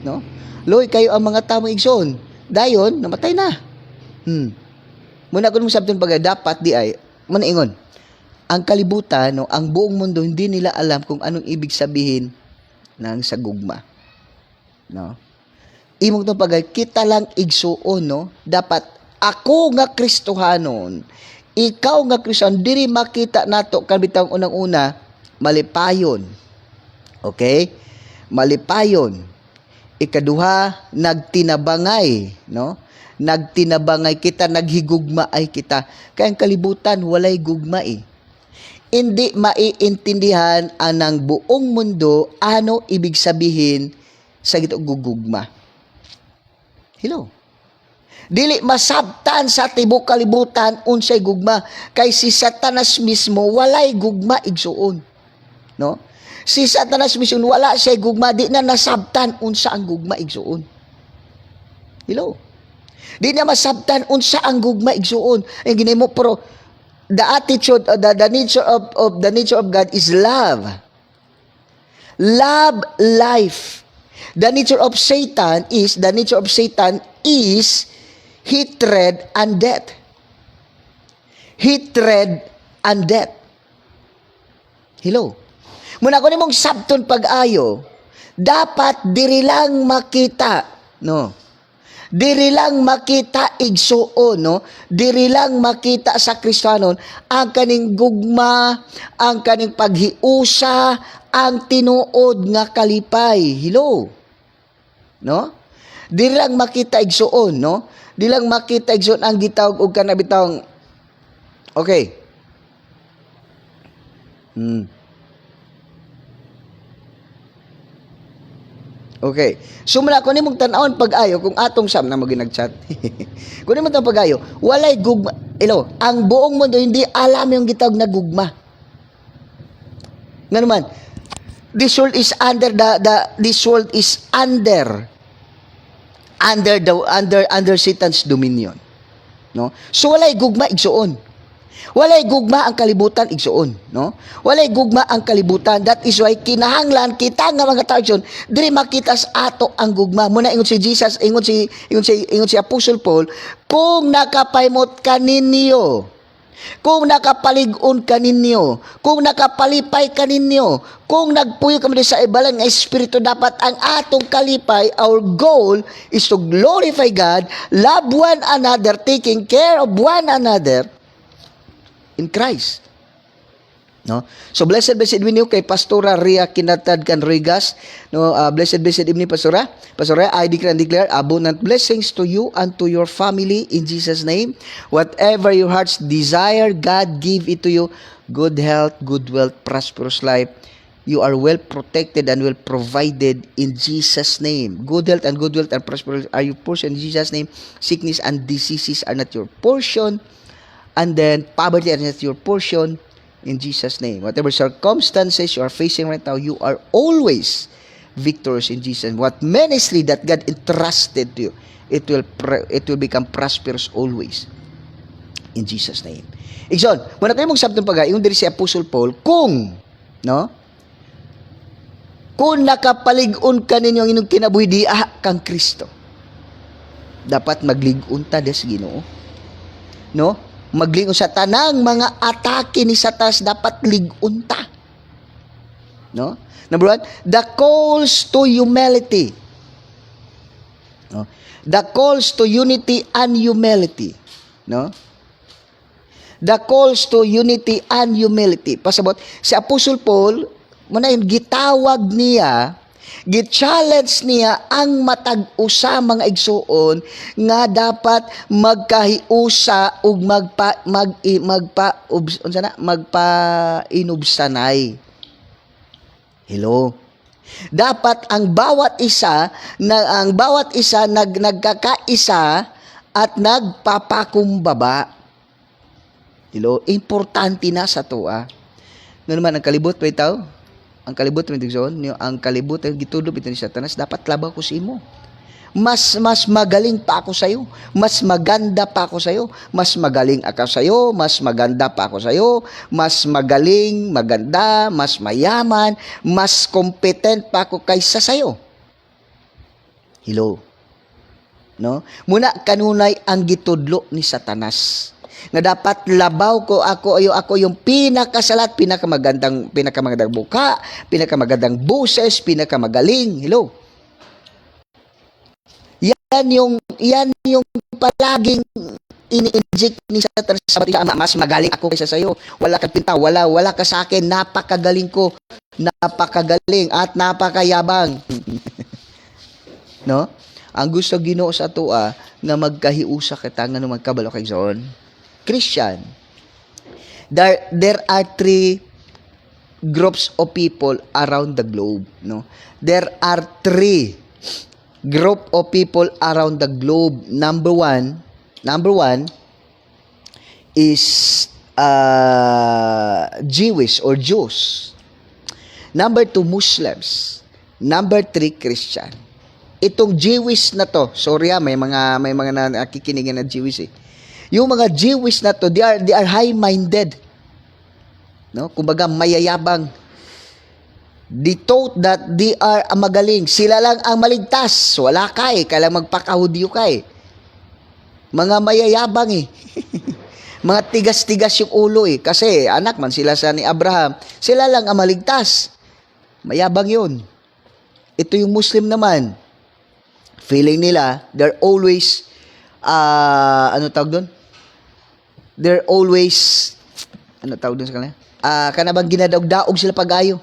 no? Loy kayo ang mga tao igsoon. Dayon namatay na. Muna ko nung sabton pag dapat di ay manaingon. Ang kalibutan, no, ang buong mundo hindi nila alam kung anong ibig sabihin ng sagugma. No? Imong to pag kita lang igsuon, no? Dapat ako nga Kristohanon, ikaw nga Kristohanon, diri makita nato kan bitang unang-una malipayon. Okay? Malipayon. Ikaduha, nagtinabangay, no? Nagtinabangay kita, naghigugma ay kita. Kaya ang kalibutan, walay gugma eh. Hindi maiintindihan anang buong mundo ano ibig sabihin sa gitong gugugma. Hello? Dili masabtan sa tibok kalibutan unsay gugma. Kay si Satanas mismo, walay gugma igsuon. No? Si Satanas mismo, wala siya gugma, di na nasabtan unsa ang gugma igsuon. Hello? Di na masabtan unsa ang gugma igsuon. Ay ginimo pero the attitude the nature of God is love. Love life. The nature of Satan is hatred and death. Hatred and death. Hello. Muna ko nimong sabton pag-ayo, dapat diri lang makita, no? Diri lang makita igsuon, no? Diri lang makita sa Kristiyanon ang kaning gugma, ang kaning paghiusa, ang tinuod nga kalipay. Hello. No? Diri lang makita igsuon, no? Di lang makita igsuon ang gitawag og kanabitawng okay. Okay. So muna ko nimong tan-awon pag-ayo kung atong sam na maginag-chat. Kung nimong tan pag-ayo, walay gugma. Ilo, ang buong mundo hindi alam yung gitawag na gugma. Nga naman, this world is under under Satan's dominion. No? So walay gugma igsuon. Walay gugma ang kalibutan igsuon, no? Walay gugma ang kalibutan. That is why kinahanglan kita nga mga tao igsuon, diri makita sa ato ang gugma. Muna ingon si Jesus, ingon si Apostle Paul, kung nakapaymot kaninyo, kung nakapalig-on kaninyo, kung nakapalipay kaninyo, kung nagpuyo kami sa ibalan nga espiritu, dapat ang atong kalipay, our goal is to glorify God, love one another, taking care of one another, in Christ. No? So blessed evening kay Pastora Ria Kinatad Canrigas. No, blessed evening Pastora. Pastora, I declare and declare abundant blessings to you and to your family in Jesus name. Whatever your heart's desire, God give it to you. Good health, good wealth, prosperous life. You are well protected and well provided in Jesus name. Good health and prosperous are your portion in Jesus name. Sickness and diseases are not your portion. And then, poverty is not your portion in Jesus' name. Whatever circumstances you are facing right now, you are always victorious in Jesus. What ministry that God entrusted to you, it will become prosperous always in Jesus' name. Igsoon, muna tayo mong sabtong pag yung diri si Apostle Paul, kung nakapalig-on ka ninyo ang inyong kinabuhi, di kang Kristo. dapat magligon ta des Ginoo. No? Magligon sa tanang mga atake ni Satanas, dapat ligon ta. No? Number 1, the calls to humility. No? The calls to unity and humility. No? The calls to unity and humility. Pasabot, si Apostle Paul, muna yung gitawag niya, gi-challenge niya ang matag-usa mga igsuon nga dapat magkahiusa ug magpa-inubsanay. Hello. Dapat ang bawat isa nagkakaisa at nagpapakumbaba. Hello, importante na sa tuwa. Nga naman ang kalibot pa itaw. Ang kalibot man tigsoon, ang kalibot ang gitudlo bitan ni Satanas, dapat labaw ko sa imo. Mas magaling pa ako sa iyo, mas maganda pa ako sa iyo, mas magaling ako sa iyo, mas maganda pa ako sa iyo, mas magaling, maganda, mas mayaman, mas competent pa ako kaysa sa iyo. Hello. No? Muna kanunay ang gitudlo ni Satanas na dapat labaw ko ako yung pinakasalat, pinakamagandang buka, pinakamagandang boses, pinakamagaling. Hello. Yan yung palaging ini-inject ni Satanas sa batang, mas magaling ako kaysa sa iyo. Wala kang pinta, wala ka sa akin, napakagaling ko. Napakagaling at napakayabang. No? Ang gusto Ginoo sa atoa nga magkahiusa kita nga magkabalo kay Zon. Christian, there are 3 groups of people around the globe, no? There are 3 group of people around the globe. Number one is Jewish or Jews. Number 2, Muslims. Number 3, Christian. Itong Jewish na to, sorry may mga nakikinig na Jewish eh. Yung mga Jewish na to, they are high-minded. No? Kumbaga mayayabang. They thought that they are magaling. Sila lang ang maligtas. Wala ka eh. Kailang magpakahudyo ka eh. Mga mayayabang eh. Mga tigas-tigas yung ulo eh. Kasi anak man sila sa ni Abraham. Sila lang ang maligtas. Mayabang yun. Ito yung Muslim naman. Feeling nila, they're always, ano tawag doon? They're always, ano tawag doon sa kanila? Kanabang ginadaog-daog sila pag-ayo.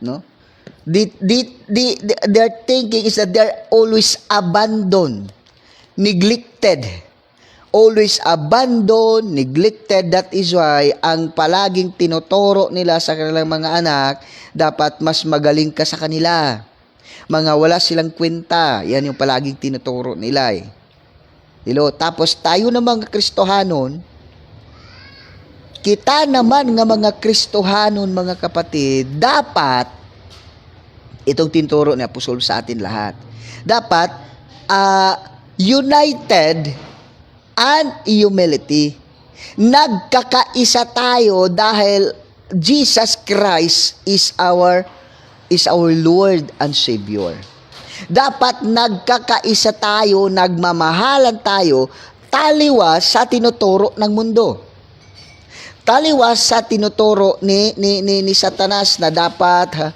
No? Their thinking is that they're always abandoned, neglected. Always abandoned, neglected. That is why, ang palaging tinuturo nila sa kanilang mga anak, dapat mas magaling ka sa kanila. Mga wala silang kwenta. Yan yung palaging tinuturo nila eh. Hello? Tapos tayo na mga Kristohanon, kita naman nga mga Kristohanon, mga kapatid, dapat, itong tinuturo ni Apostol sa atin lahat, dapat, united and humility. Nagkakaisa tayo dahil Jesus Christ is our Lord and Savior. Dapat nagkakaisa tayo, nagmamahalan tayo, taliwas sa tinuturo ng mundo. Taliwas sa tinuturo ni Satanas na dapat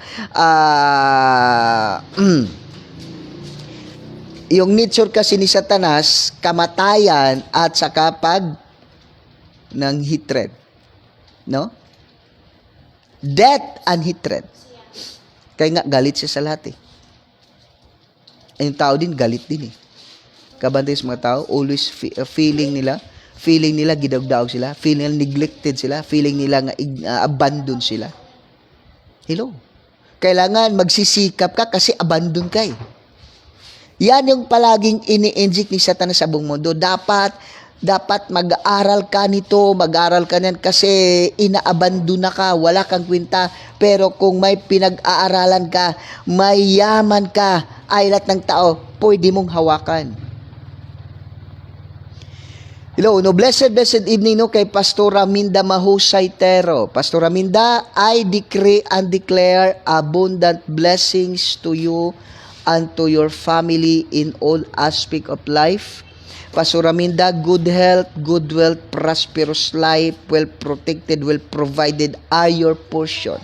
yung nature kasi ni Satanas, kamatayan at saka ng hatred. No? Death and hatred. Kaya nga, galit siya sa lahat eh. Yung tao din, galit din eh. Kabantay sa mga tao, always feeling nila gidagdaog sila, feeling nila neglected sila, feeling nila nga abandon sila. Hello? Kailangan magsisikap ka kasi abandon ka eh. Yan yung palaging ini-inject ni Satanas sa buong mundo. Dapat mag-aaral ka nito, mag-aaral ka niyan kasi inaabandon na ka, wala kang kwenta. Pero kung may pinag-aaralan ka, may yaman ka, ay lahat ng tao, pwede mong hawakan. Hello, no, blessed evening no kay Pastor Raminda Mahusaytero. Pastor Raminda, I decree and declare abundant blessings to you unto your family in all aspect of life. Pastor Aminda, good health, good wealth, prosperous life, well protected, well provided are your portion.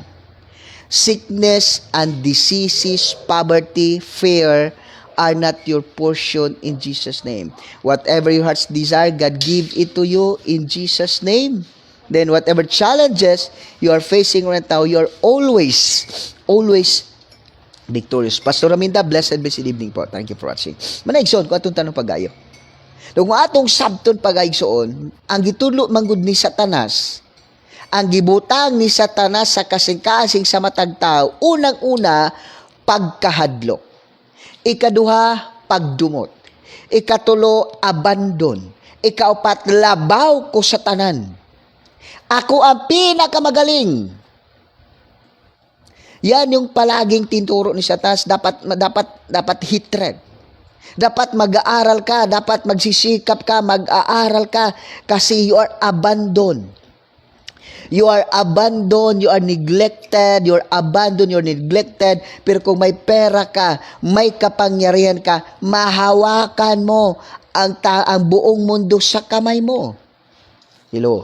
Sickness and diseases, poverty, fear are not your portion in Jesus' name. Whatever your heart's desire, God give it to you in Jesus' name. Then whatever challenges you are facing right now, you are always victorious. Pastor Aminda, blessed blessed evening po. Thank you for watching. Manaigsoon ko atong tanong pagayo. Kung atong sabton pagaigsoon, ang gitulo manggod ni Satanas, ang gibutang ni Satanas sa kasing-kasing sa matag tao, unang-una, pagkahadlok. Ikaduha, pagdumot. Ikatulo, abandon. Ikaapat, labaw ko sa tanan. Ako ang pinakamagaling. Yan yung palaging tinturo ni Satanas, dapat hatred. Dapat mag-aaral ka, dapat magsisikap ka, mag-aaral ka kasi you are abandoned. You are abandoned, you are neglected, you are abandoned, you are neglected. Pero kung may pera ka, may kapangyarihan ka, mahawakan mo ang buong mundo sa kamay mo. Hello.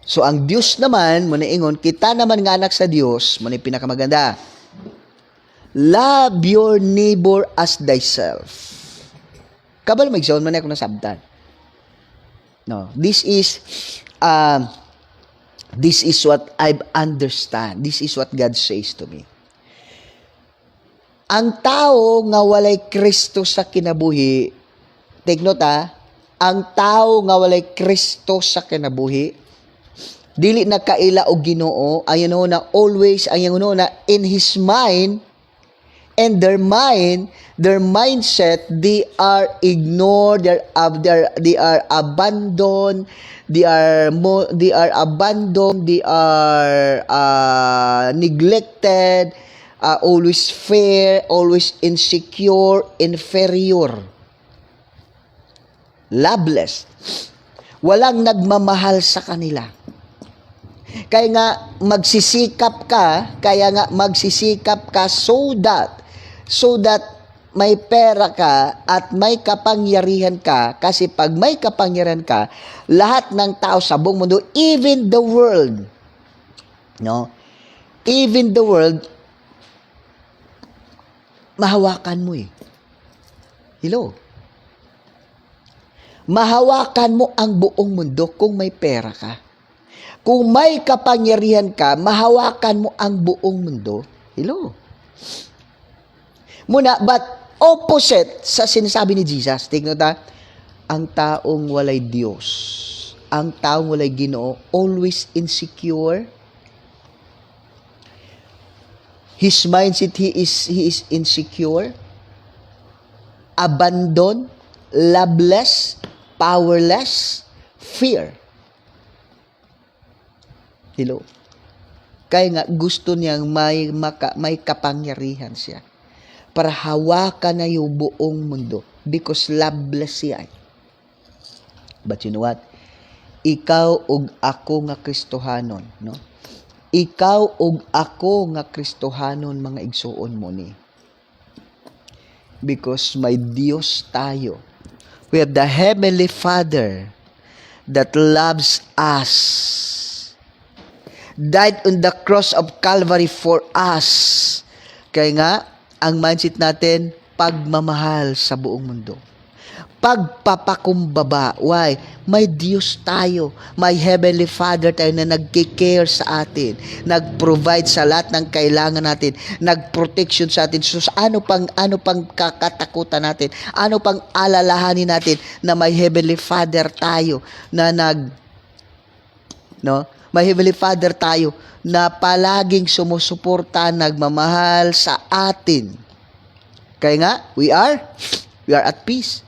So ang Diyos naman, muna ingon, kita naman nga anak sa Diyos, muna pinakamaganda. Love your neighbor as thyself. Kabalo magsaon man ako nasabtan. No, this is what I understand. This is what God says to me. Ang tao nga walay Kristo sa kinabuhi, take note ang tao nga walay Kristo sa kinabuhi, dili na kaila og Ginoo, ayon na always ayon na in his mind and their mindset, they are ignored, they are abandoned, they are neglected, always fear, always insecure, inferior, loveless. Walang nagmamahal sa kanila. Kaya magsisikap ka so that may pera ka at may kapangyarihan ka, kasi pag may kapangyarihan ka, lahat ng tao sa buong mundo, even the world, mahawakan mo Hello? Mahawakan mo ang buong mundo kung may pera ka. Kung may kapangyarihan ka, mahawakan mo ang buong mundo. Hello? Muna, but opposite sa sinasabi ni Jesus, tignan ta, ang taong walay Diyos, ang taong walay Ginoo, always insecure. His mindset, he is insecure, abandoned, loveless, powerless, fear. Hello? Kaya nga gusto niyang may kapangyarihan siya para hawakan na yung buong mundo because loveless siya. But you know what? Ikaw ug ako nga Kristohanon, no? Ikaw ug ako nga Kristohanon, mga igsuon mo ni. Because may Diyos tayo. We have the Heavenly Father that loves us. Died on the cross of Calvary for us. Kaya nga, ang mindset natin, pagmamahal sa buong mundo. Pagpapakumbaba. Why? May Diyos tayo. May Heavenly Father tayo na nag-care sa atin. Nag-provide sa lahat ng kailangan natin. Nag-protection sa atin. So, ano pang kakatakutan natin? Ano pang alalahanin natin na may Heavenly Father tayo na may Heavenly Father tayo na palaging sumusuporta, nagmamahal sa atin. Kaya nga, we are at peace.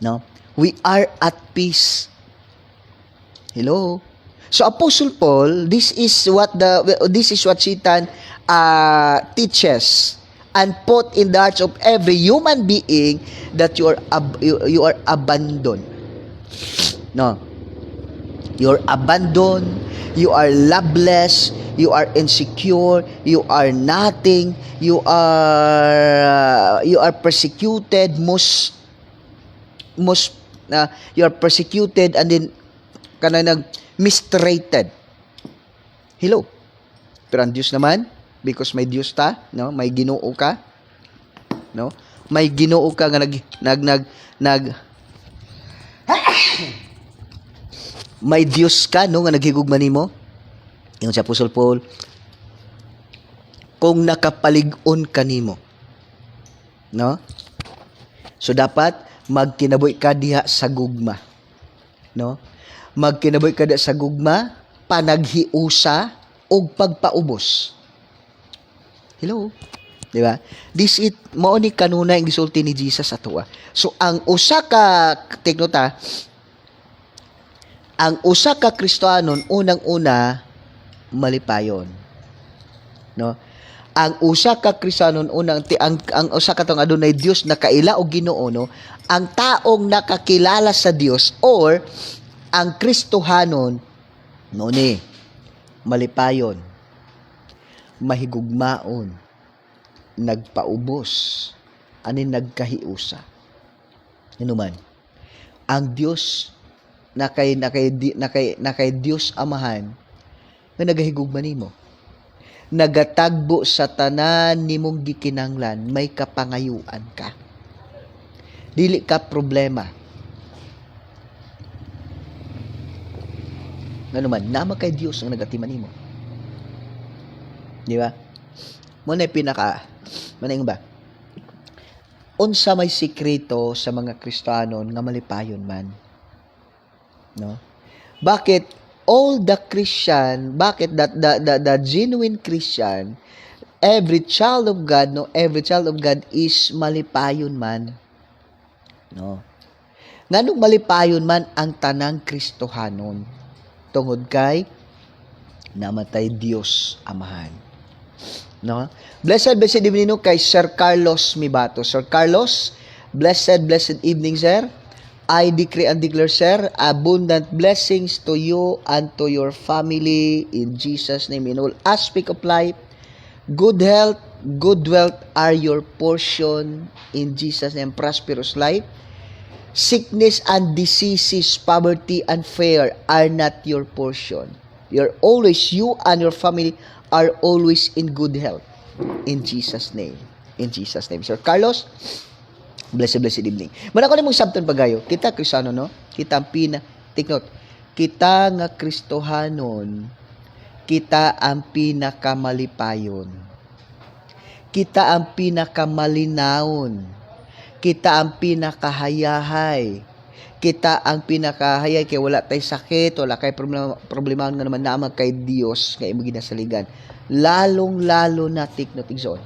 No? We are at peace. Hello? So Apostle Paul, this is what Satan teaches and put in the hearts of every human being that you are abandoned. No. You're abandoned, you are loveless, you are insecure, you are nothing, you are persecuted, you are persecuted and then kanang mistreated. Hello. Pero ang Diyos naman, because may Diyos ta, no? May Ginoo ka, no? May Ginoo ka nga may Diyos ka, no, nga naghigugma nimo. Ingon sa Apostle Paul, kung nakapalig-on ka nimo, no? So dapat magkinabuhi ka diha sa gugma, no? Magkinabuhi ka diha sa gugma, panaghiusa og pagpaubos. Hello. Di ba? This it mao ni kanunay ang gisulti ni Jesus ato. So ang usa ka take note, ang usa ka Kristiyanon unang-una malipayon. No? Ang usa ka Kristiyanon ang usa ka tong adunay Dios na kaila og Ginoo, no? Ang taong nakakilala sa Dios or ang Kristohanon no ni malipayon, mahigugmaon, nagpaubos, anin nagkahiusa. Ano man? Ang Dios na kay Dios Amahan nga nagahigugma nimo, nagatagbo sa tanan nimong gikinanglan, may kapangayuan ka, dili ka problema. Ano man, nama kay Dios ang nagatiman nimo, di ba? Mo na manayong ba, unsa may sikreto sa mga Kristiyanon nga malipayon man, no? Bakit all the Christian, bakit the genuine Christian, every child of God, no, every child of God is malipayon man, no? Nganong malipayon man ang tanang Kristohanon tungod kay namatay Dios Amahan, no? Blessed evening no kay Sir Carlos Mibato. Sir Carlos, blessed evening, sir. I decree and declare, sir, abundant blessings to you and to your family in Jesus' name. In all aspect of life, good health, good wealth are your portion in Jesus' name. Prosperous life. Sickness and diseases, poverty and fear are not your portion. You and your family are always in good health. In Jesus' name. In Jesus' name. Sir Carlos, blessed evening. Manako ni mong sabton pagayo. Kita Kristiyano, no? Kita ang take note. Kita nga Kristohanon, kita ang pinakamalipayon. Kita ang pinakamalinaon. Kita ang pinakahayahay. Kita ang pinakahayay kay wala tay sakit, wala kay problema nga naman naman kay Dios kay imo ginasaligan. Lalong-lalo na take note igsoon.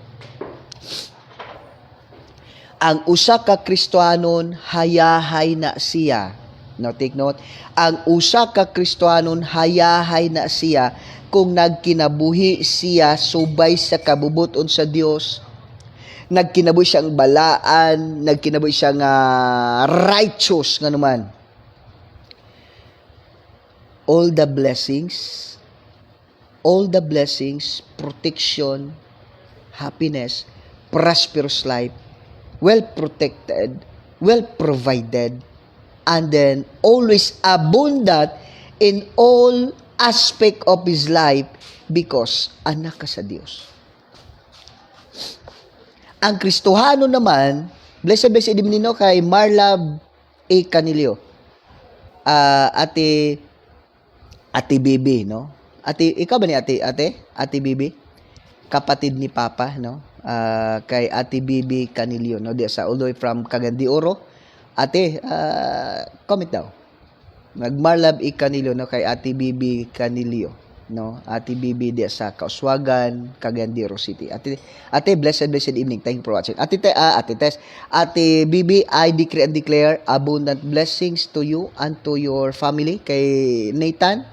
Ang usa ka Kristohanon hayahay na siya. No, take note. Ang usa ka Kristohanon hayahay na siya kung nagkinabuhi siya subay sa kabubuton sa Dios. Nagkinabuhi siyang balaan, nagkinabuhi siyang righteous nga naman. All the blessings, protection, happiness, prosperous life, well protected, well provided, and then always abundant in all aspect of his life because anak ka sa Diyos. Ang Kristohano naman, blessed evening no kay Marlab A. Canilio. Ate Bibi, no? Ikaw ba ni Ate Bibi? Kapatid ni Papa, no? Kay Ate Bibi Canilio, no? All the way from Cagayan de Oro. Ate, comment daw. Marlab A. Canilio, no? Kay Ate Bibi Canilio, no? Ate Bibi di sa Kauswagan, Cagayan de Oro City. Ate, blessed evening. Thank you for watching. Ate Tess, Ate Bibi, I decree and declare abundant blessings to you and to your family. Kay Nathan,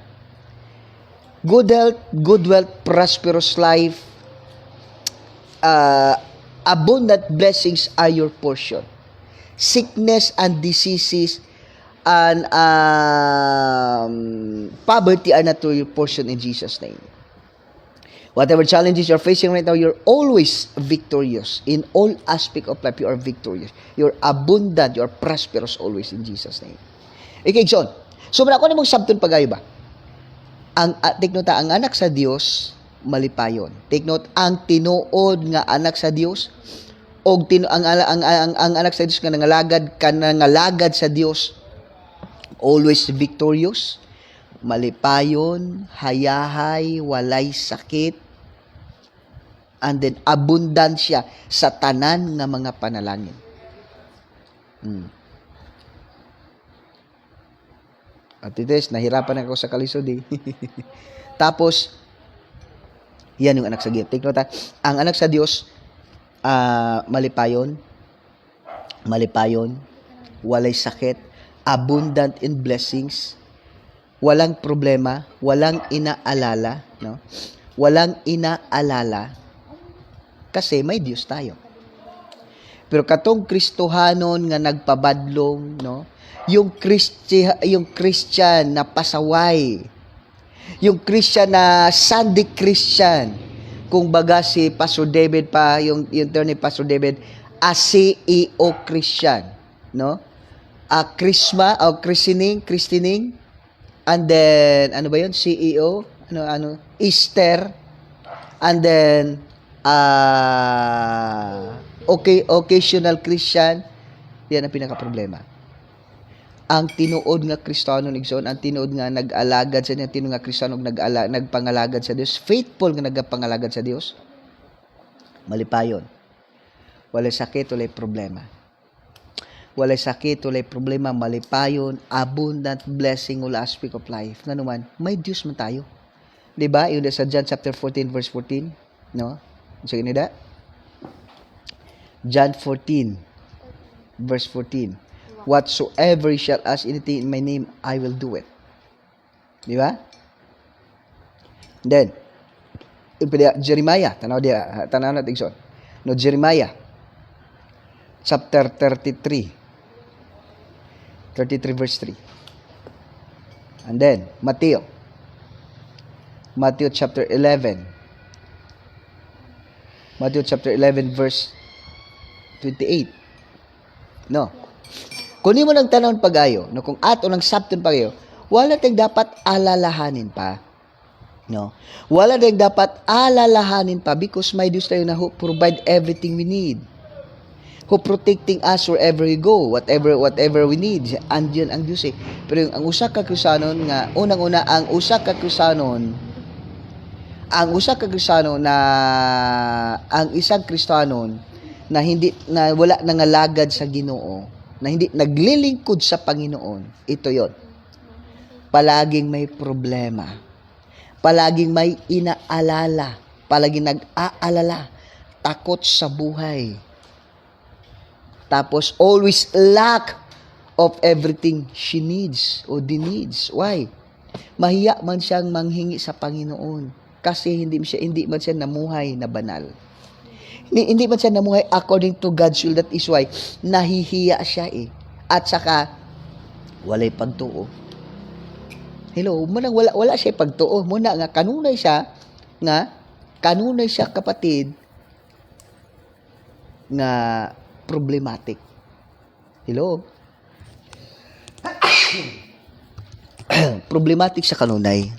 good health, good wealth, prosperous life, abundant blessings are your portion. Sickness and diseases and poverty are not your portion in Jesus' name. Whatever challenges you're facing right now, you're always victorious. In all aspect of life, you are victorious. You're abundant, you're prosperous always in Jesus' name. Okay, John. So, ako na mong sabton pagayo ba? Take note, ang anak sa Dios malipayon. Take note, ang tinuod nga anak sa Dios og ang anak sa Dios nga nangalagad sa Dios always victorious, malipayon, hayahay, walay sakit, and then abundant siya sa tanan nga mga panalangin. At ito nahirapan ako sa kalisod eh. Tapos, yan yung anak sa Diyos. Take note, ang anak sa Diyos, malipayon, walay sakit, abundant in blessings, walang problema, walang inaalala, no? Walang inaalala kasi may Diyos tayo. Pero katong Kristohanon nga nagpabadlong, no? Yung Christian na pasaway, yung Christian na Sunday Christian, kung baga si Pastor David pa, yung term ni Pastor David, a CEO Christian, no? A Christmas, o christening, and then, ano ba yun? CEO, Easter, and then, occasional Christian, yan ang pinaka-problema. Ang tinuod nga Kristiyano nigson, ang tinuod nga nag-alagad sa Dios, ang tinuod nga Kristiyano nagpangalagad sa Dios, faithful nga nagpangalagad sa Dios, malipayon. Walay sakit, walay problema. Walay sakit, walay problema, malipayon, abundant blessing all aspect of life. Nga naman, may Diyos man tayo. Diba? Yun sa John chapter 14 verse 14, no? So inida? John 14 verse 14. Whatsoever you shall ask anything in my name, I will do it. Di ba? Then, Jeremiah, tanaw natin son. No, Jeremiah, chapter 33 verse 3. And then, Matthew chapter 11. Matthew chapter 11 verse 28. No. Kung di mo nang tanawon pagayo, no, kung ato nang sabton pagayo, wala tayong dapat alalahanin pa. No? Wala tayong dapat alalahanin pa because may Diyos tayo na who provide everything we need. Who protecting us wherever we go, whatever we need. Andiyan ang Diyos eh. Pero ang usa ka Kristiyanon nga, unang-una, ang usa ka Kristiyanon na ang isang Kristiyanon na hindi na wala nangalagad sa Ginoo, na hindi naglilingkod sa Panginoon, ito yon. Palaging may problema. Palaging may inaalala. Palaging nag-aalala. Takot sa buhay. Tapos, always lack of everything she needs or the needs. Why? Mahiya man siyang manghingi sa Panginoon. Kasi hindi man siya namuhay na banal. Hindi man siya namuhay according to God's will. That is why nahihiya siya eh. At saka walay pagtuo. Hello, munang wala siya pagtuo. Muna nga kanunay siya kapatid nga problematic. Hello. Problematic sa kanunay.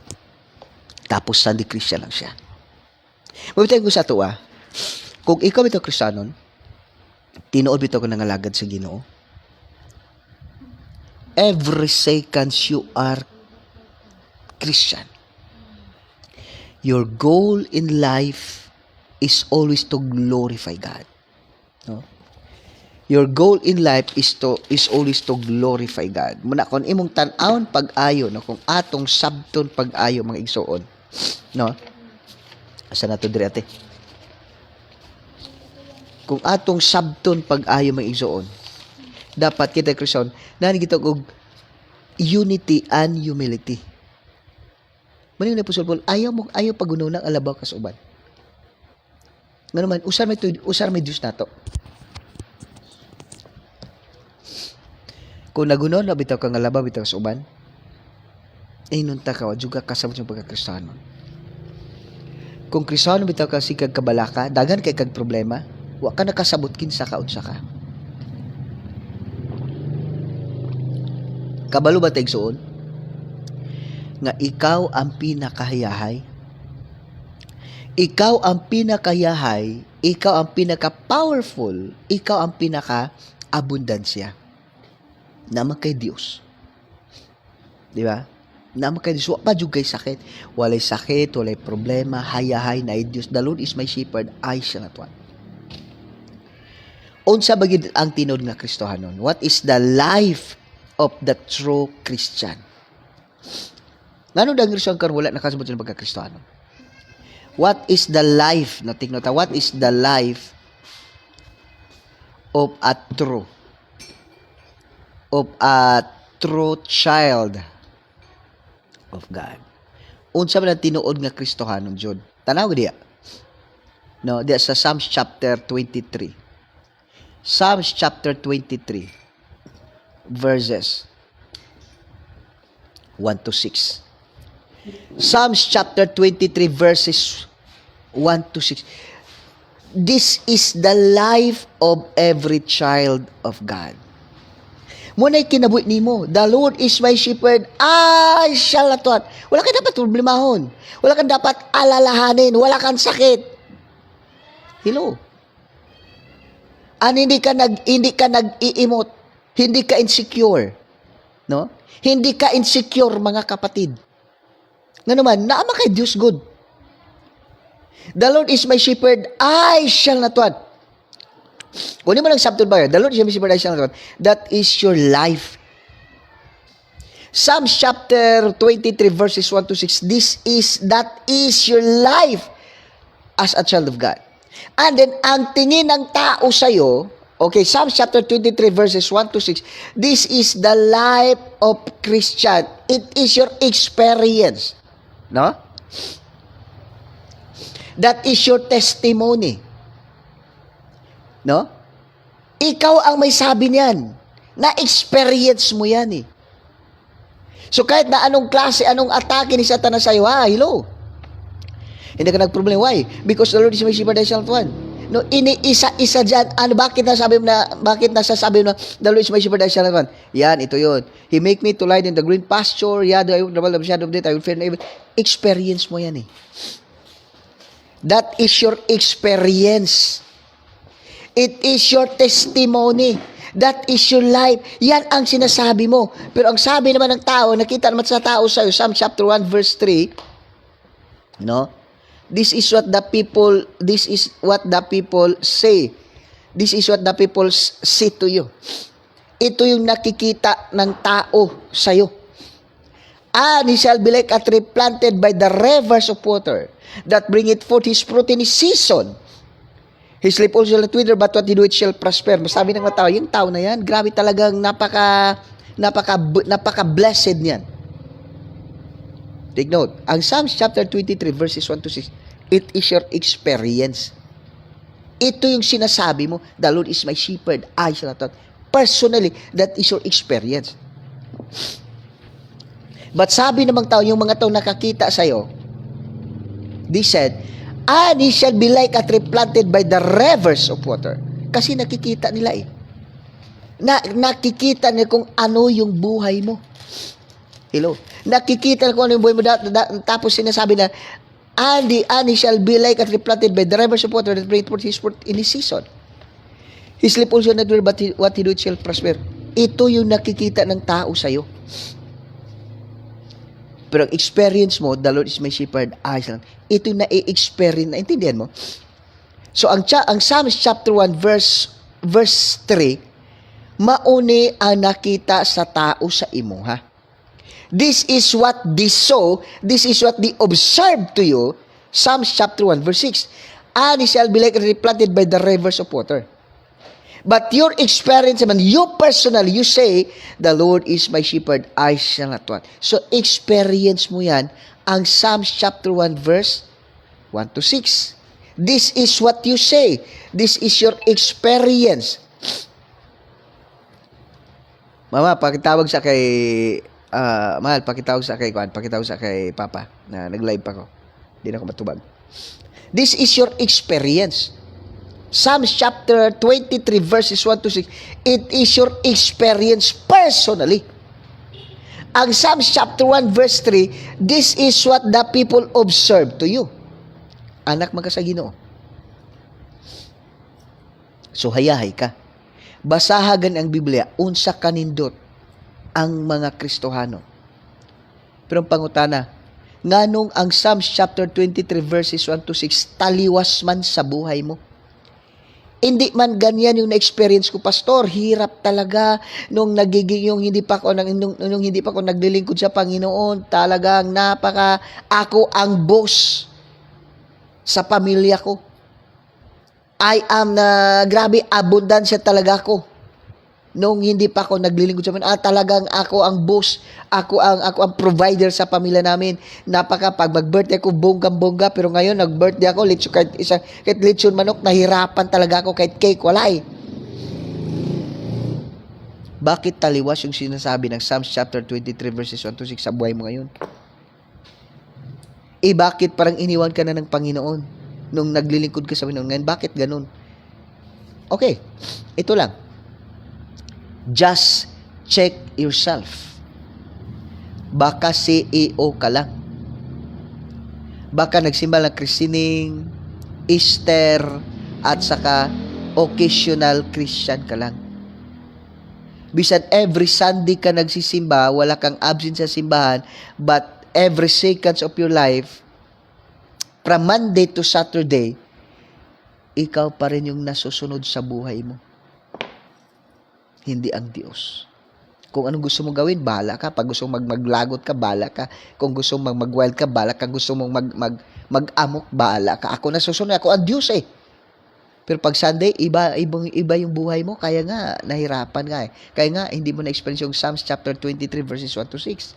Tapos Sunday Christian lang siya. Mabitay ko sa ito kung ikaw ito Kristiyanon, tinuod bito ko nangalagad sa Ginoo, every second you are Christian. Your goal in life is always to glorify God. No? Your goal in life is always to glorify God. Muna kung imong tan-awon pag-ayo, no, kung atong sabton pag-ayo mga igsoon, no? Asa na to dire ate? Kung atong sabton pag-ayo mga igsoon, dapat kita Kristiyon nani kita og unity and humility. Maning na pusulpol, ayaw pagununang alabaw kas uban. Nga naman, usar may Diyos nato. Kung nagunon na bitaw ka nga labaw bitaw sa uban, inunta ka wa juga kasabot yung pagka-Kristiyano. Kung Kristiyano bitaw ka si kag kabalaka, dagan kay kag problema, wa ka nakasabot kinsa ka unsa ka. Kabalo ba tayong suon? Nga ikaw ang pinakahayahay. Ikaw ang pinakayahay, ikaw ang pinaka-powerful, ikaw ang pinaka-abundansya. Naman kay Diyos. Di ba? Naman kay Diyos. Wa pa jud kay sakit. Walay sakit, walay problema, hayahay na Diyos. The Lord is my shepherd, I shall not want. Unsa bagid ang tinod nga Kristohanon? What is the life of the true Christian? Ngano dang Kristohan karon wala nakasabot sa pagka-Kristohanon? What is the life? Natik nota. What is the life of a true child of God? Unsa man ang tinuod nga Kristohanon jud? Tanaw diya. No, diya sa Psalms chapter 23. Psalms chapter 23 verses 1 to 6. Psalms chapter 23 verses 1 to 6. This is the life of every child of God. Muna'y kinabuhi nimo. The Lord is my shepherd, I shall not want. Wala kang dapat problemahon. Wala kang dapat alalahanin. Wala kang sakit. Hello. Hindi ka nag-iimot. Hindi ka insecure. No? Hindi ka insecure, mga kapatid. Nga naman, naama kay Diyos good. The Lord is my shepherd, I shall not want. Kung mo nang sabtod ba yun, the Lord is my shepherd, I shall not want. That is your life. Psalms chapter 23 verses 1 to 6. That is your life as a child of God. And then, ang tingin ng tao sa'yo, okay, Psalms chapter 23 verses 1 to 6. This is the life of Christian. It is your experience. No? That is your testimony. No? Ikaw ang may sabi niyan. Na-experience mo yan eh. So kahit na anong klase, anong atake ni Satanas sa'yo, hello. Hindi ka nagproblema. Why? Because the Lord is my shepherd, I shall not want. No, iniisa-isa dyan. Bakit nasasabi mo na the Lord is my shepherd, I shall not want? Yan, ito yun. He make me to lie in the green pasture. Yado, I will travel the shadow of death. I will fear no evil. Experience mo yan eh. That is your experience. It is your testimony. That is your life. Yan ang sinasabi mo. Pero ang sabi naman ng tao, nakita naman sa tao sa'yo, Psalm chapter 1 verse 3, no? This is what the people say. This is what the people say to you. Ito yung nakikita ng tao sa'yo. And he shall be like a tree planted by the rivers of water, that bringeth forth his fruit in his season. His leaf also shall not wither, but what he doeth shall prosper. Masabi ng mga tao, yung tao na yan, grabe talagang napaka-blessed niyan. Take note, ang Psalms chapter 23 verses 1 to 6, it is your experience. Ito yung sinasabi mo, the Lord is my shepherd, I shall not want. Personally, that is your experience. But sabi namang tao, yung mga tao nakakita sa'yo, they said, and he shall be like a tree planted by the rivers of water. Kasi nakikita nila eh. Nakikita nila kung ano yung buhay mo. Hello? Nakikita nila kung ano yung buhay mo. Tapos sinasabi na, and he shall be like a tree planted by the rivers of water that bring forth his fruit in his season. His leaf also not wither, but what he doeth shall prosper. Ito yung nakikita ng tao sa'yo. Pero ang experience mo, the Lord is my shepherd, I shall not. Ito yung na-experience, naintindihan mo? So, ang Psalms chapter 1, verse 3, mauni ang nakita sa tao sa imo, ha? This is what they saw, this is what they observed to you, Psalms chapter 1, verse 6. And he shall be like a tree planted by the rivers of water. But your experience, you personally, you say, the Lord is my shepherd, I shall not want. So, experience mo yan, ang Psalms chapter 1, verse 1 to 6. This is what you say. This is your experience. Mama, pakitawag sa kay mahal, pakitawag sa kay Kwan, pakitawag sa kay Papa na nag-live pa ko. Hindi na ako matubag. This is your experience. Psalms chapter 23 verses 1 to 6. It is your experience personally. Ang Psalms chapter 1 verse 3, this is what the people observe to you. Anak mga sa Ginoo. So hayahay ka. Basahagan ang Biblia, unsa kanindot ang mga Kristohano. Pero ang pangutana, nganong ang Psalms chapter 23 verses 1 to 6 taliwas man sa buhay mo? Hindi man ganyan yung na-experience ko, pastor. Hirap talaga nung nagiging yung hindi pa ako nung hindi pa ako naglilingkod sa Panginoon. Talagang ako ang boss sa pamilya ko. I am grabe, abundansya talaga ako. Nung hindi pa ako naglilingkod sa Panginoon, talagang ako ang boss, ako ang provider sa pamilya namin. Pag mag-birthday ko, bonggang-bongga, pero ngayon nag-birthday ako, kahit lechon manok, nahirapan talaga ako, kahit cake, walay. Bakit taliwas yung sinasabi ng Psalms chapter 23 verses 1 to 6 sa buhay mo ngayon? Bakit parang iniwan ka na ng Panginoon? Nung naglilingkod ka sa Panginoon ngayon, bakit ganun? Okay, ito lang. Just check yourself. Baka CEO ka lang. Baka nagsimba ng christening, Easter, at saka occasional Christian ka lang. Bisan every Sunday ka nagsisimba, wala kang absent sa simbahan, but every seconds of your life, from Monday to Saturday, ikaw pa rin yung nasusunod sa buhay mo. Hindi ang Diyos. Kung anong gusto mong gawin, bahala ka. Pag gusto mong maglagot ka, bahala ka. Kung gusto mong mag-wild ka, bahala ka. Gusto mong mag-amok, bahala ka. Ako nasusunod. Ako ang Diyos eh. Pero pag Sunday, iba yung buhay mo. Kaya nga, nahirapan nga eh. Kaya nga, hindi mo na-experience yung Psalms chapter 23 verses 1 to 6.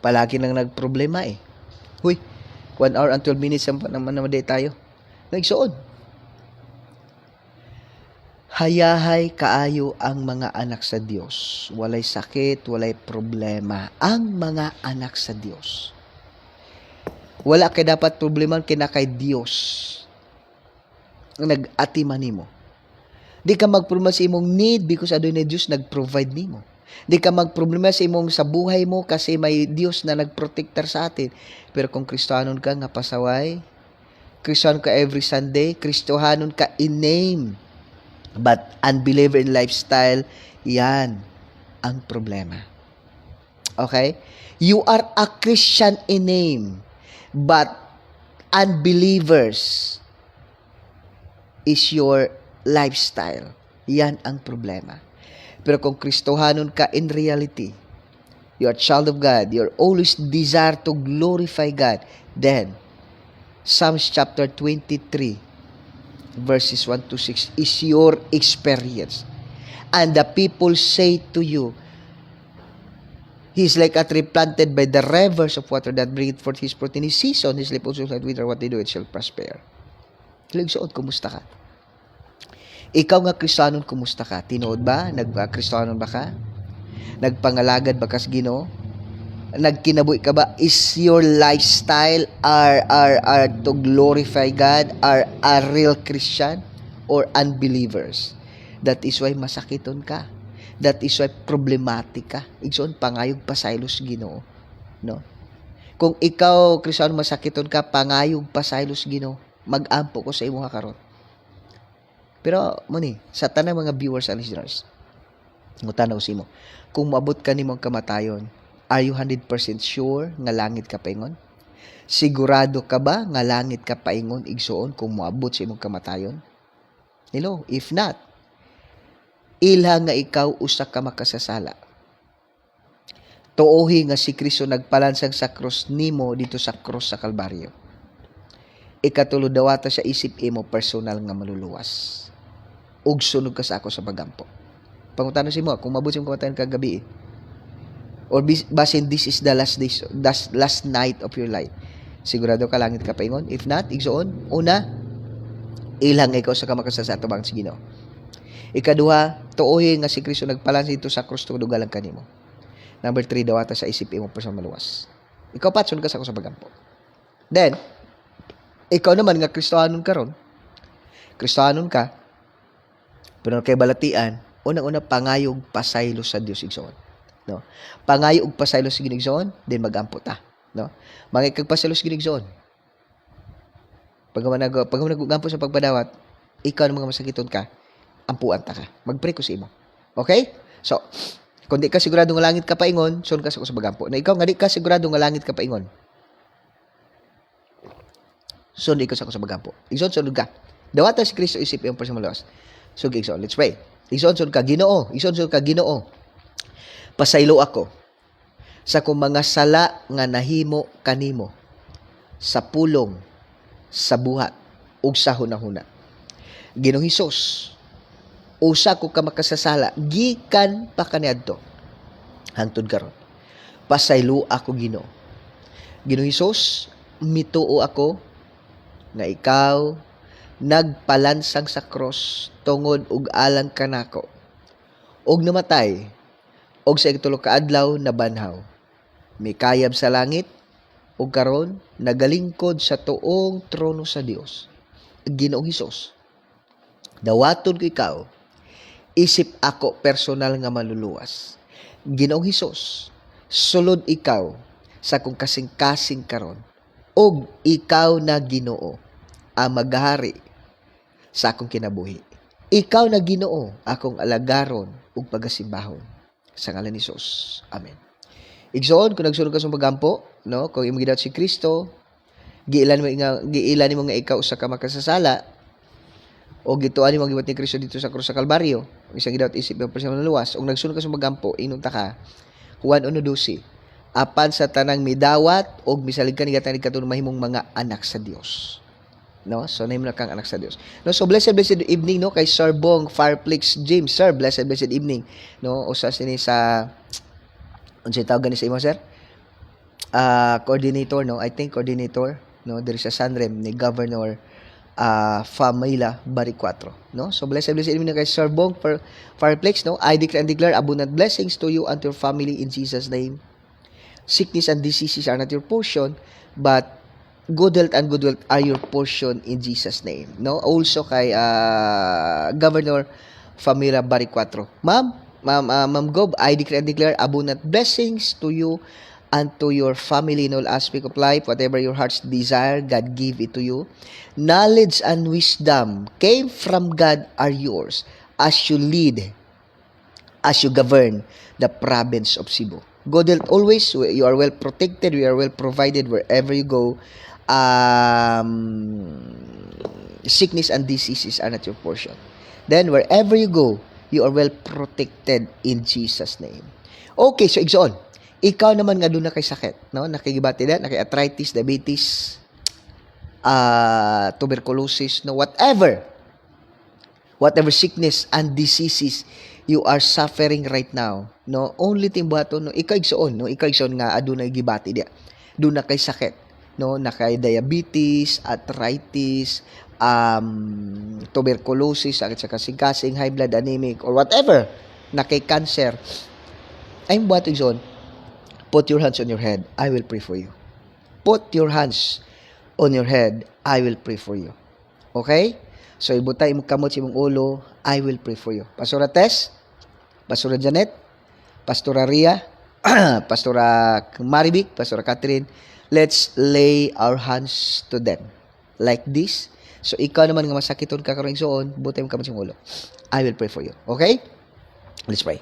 Palagi nang nagproblema eh. Huy, 1 hour and 12 minutes naman tayo. Nagsuod. Hayahay kaayo ang mga anak sa Dios. Walay sakit, walay problema. Ang mga anak sa Dios. Wala kay dapat problema kay Dios. Nag-atiman nimo. Di ka magproblema sa imong need because adunay Dios nag-provide nimo. Di ka magproblema sa imong sa buhay mo kasi may Dios na nagprotektar sa atin. Pero kung Kristohanon ka nga pasaway, Kristohanon ka every Sunday, Kristohanon ka in name, but unbeliever in lifestyle, yan ang problema. Okay? You are a Christian in name, but unbelievers is your lifestyle. Yan ang problema. Pero kung Kristohanon ka in reality, you are a child of God, you always desire to glorify God, then Psalms chapter 23 verses 1 to 6 is your experience. And the people say to you, he is like a tree planted by the rivers of water that bringeth forth his fruit in his season. His leaf also shall wither, what they do, it shall prosper. Hilagsuod, kumusta ka? Ikaw nga Kristohanon, kumusta ka? Tinood ba? Nag-Kristohanon ba ka? Nagpangalagad ba ka sa Ginoo? Nagkinabuhi ka ba? Is your lifestyle are to glorify God? Are a real Christian? Or unbelievers? That is why masakiton ka. That is why problematic ka. Igsoon, pangayog pasaylos Ginoo. No? Kung ikaw, Kristohanon, masakiton ka, pangayog pasaylos Ginoo, mag-ampo ko sa imo karon. Pero, muni, sa tanang mga viewers and listeners, ngutanaw si mo, kung maabot ka nimong kamatayon, are you 100% sure nga langit ka paingon? Sigurado ka ba nga langit ka paingon igsoon kung moabot sa imong kamatayon? Hello, if not, ilha nga ikaw usa ka makasasala. Tuohi nga si Kristo nagpalansang sa krus nimo dito sa krus sa Kalbaryo. Ikatulo dawata sa isip imo personal nga maluluwas. Ug sunog ka sa ako sa pagampo. Pangutana si mo, kung maabot sa imong kamatayon kagabi or basin this is the last night of your life, sigurado ka langit ka paingon? If not, igsoon, una, ilang ikaw sa kamakasasa tabang sa Ginoo. Ikaduha, tuoy nga si Kristo nagpalan dito sa krus tungod galang kanimo. Number 3, dawata sa isip mo personal maluwas. Ikaw patson ka sa ako sa pagampo. Then, ikaw naman nga Kristohanon karon. Kristohanon ka, pero kay balatian, unang-una pangayog pasaylo sa Dios igsoon. No? Pangayog pasaylo sa ginigsoon, then magampo ta. No? Mga kagpasaylo sa ginigsoon. Pag nag-gampo sa pagpadawat, ikaw na mga masakiton ka, ampuan ta ka. Mag-pray ko sa imo. Okay? So, kung di ka sigurado nga langit ka paingon, son ka sa pagampo. Na ikaw nga di ka sigurado nga langit ka paingon, son di ka sa pagampo. Igsoon, sunod ka. Dawata si Kristo isip yung personal maluwas. So, igsoon, let's pray. Igsoon, sunod ka, Ginoo. Igsoon, sunod ka, Ginoo. Pasaylo ako sa kung mga sala nga nahimo kanimo sa pulong, sa buhat, ug sa hunahuna. Ginoong Hesus, usa ko ka makasasala, gikan pa kaniadto hangtod karon. Pasaylo ako, Ginoo. Ginoong Hesus, mituo ako nga ikaw nagpalansang sa cross tungod ug alang kanako. Og namatay og sa itulo ka adlaw nabanhaw. Mikayab sa langit ug karon nagalingkod sa tuong trono sa Dios. Ginoong Hesus, dawaton ko ikaw, isip ako personal nga maluluwas. Ginoong Hesus, sulod ikaw sa kung kasing-kasing karon, og ikaw na Ginoo ang maghari sa akong kinabuhi. Ikaw na Ginoo akong alagaron ug pagasimbahon. Sa ngalan ni Jesus. Amen. Igsoon, kung nagsunod ka sa pagampo, no, kung imong gidawat si Kristo, giilan mo nga ikaw sa ka makasasala, o gituan mo giwat ni Kristo dito sa krus sa Kalbaryo, isang gidawat isip ng personal luwas, o nagsunod ka sa pagampo, inunta ka, Juan 1:12, apan sa tanang midawat, o misalig ka ni katong mahimong mga anak sa Dios. No, so name na kang anak sa Dios. No, so blessed evening, no, kay Sir Bong Fireplix James. Sir, blessed evening, no. Usa sini sa unsay tawag gani sa imo, sir? Coordinator, no, I think coordinator, no, diri sa Sanrem ni Governor Famila Baricuatro, no. So blessed evening kay Sir Bong Fireplix, no. I declare and declare abundant blessings to you and to your family in Jesus name. Sickness and diseases are not your portion, but good health and good wealth are your portion in Jesus name. No, also kay Governor Famila Baricuatro. Ma'am Gob, I declare and declare abundant blessings to you and to your family in all aspect of life. Whatever your heart's desire, God give it to you. Knowledge and wisdom came from God are yours as you lead, as you govern the province of Cebu. Good health always. You are well protected. We are well provided wherever you go. Sickness and diseases are not your portion. Then wherever you go, you are well protected in Jesus name. Okay, so igsoon, ikaw naman nga doon na kay sakit, no? Nakigibati na, nakay arthritis, diabetes, tuberculosis, no, whatever sickness and diseases you are suffering right now, no, only thing buhaton, no, ikaw igsoon, no, ikaw igsoon nga adunay gibati dia, doon na kay sakit, no, nakay diabetes, arthritis, tuberculosis, sakit sa kasing-kasing, high blood, anemic, or whatever, nakay cancer, ay buhaton igsoon, put your hands on your head, I will pray for you. Put your hands on your head, I will pray for you. Okay? So, ibutay mo kamot sa imong ulo, I will pray for you. Pastora Tess, Pastora Janet, Pastora Ria, Pastora Maribik, Pastora Catherine, let's lay our hands to them. Like this. So, ikaw naman nga masakiton ka karong igsoon, butay mo kamot sa imong ulo. I will pray for you. Okay? Let's pray.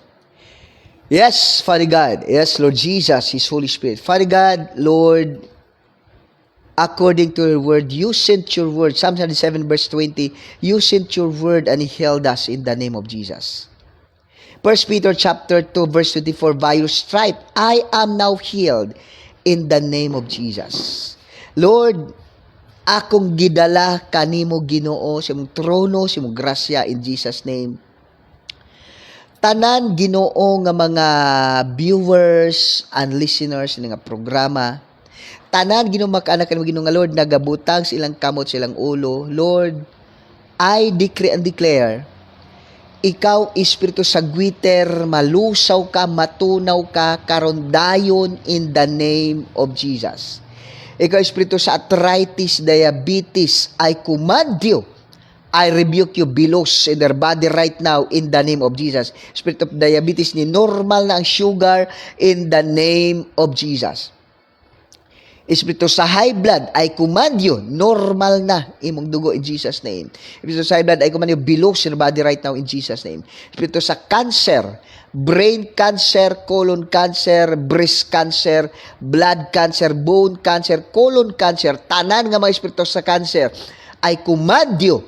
Yes, Father God. Yes, Lord Jesus, His Holy Spirit. Father God, Lord, according to your word, you sent your word. Psalm 77 verse 20, you sent your word and healed us in the name of Jesus. 1 Peter chapter 2 verse 24, by your stripe, I am now healed in the name of Jesus. Lord, akong gidala kanimo Ginoo sa imong trono, sa imong grasya in Jesus name. Tanan Ginoo nga mga viewers and listeners nga programa, tanan Ginoo makaanak kanimo Ginoo nga Lord nagabutang silang kamot silang ulo, Lord, I decree and declare ikaw espiritu sa gwiter, malusaw ka, matunaw ka, karon dayon in the name of Jesus. Ikaw espiritu sa arthritis, diabetes, I command you, I rebuke you, bilos in their body right now in the name of Jesus. Spirit of diabetes, ni normal na ang sugar in the name of Jesus. Espiritu sa high blood, I command you, normal na imong dugo in Jesus' name. Espiritu sa high blood, I command you, below your body right now in Jesus' name. Espiritu sa cancer, brain cancer, colon cancer, breast cancer, blood cancer, bone cancer, colon cancer, tanan nga mga espiritu sa cancer, I command you,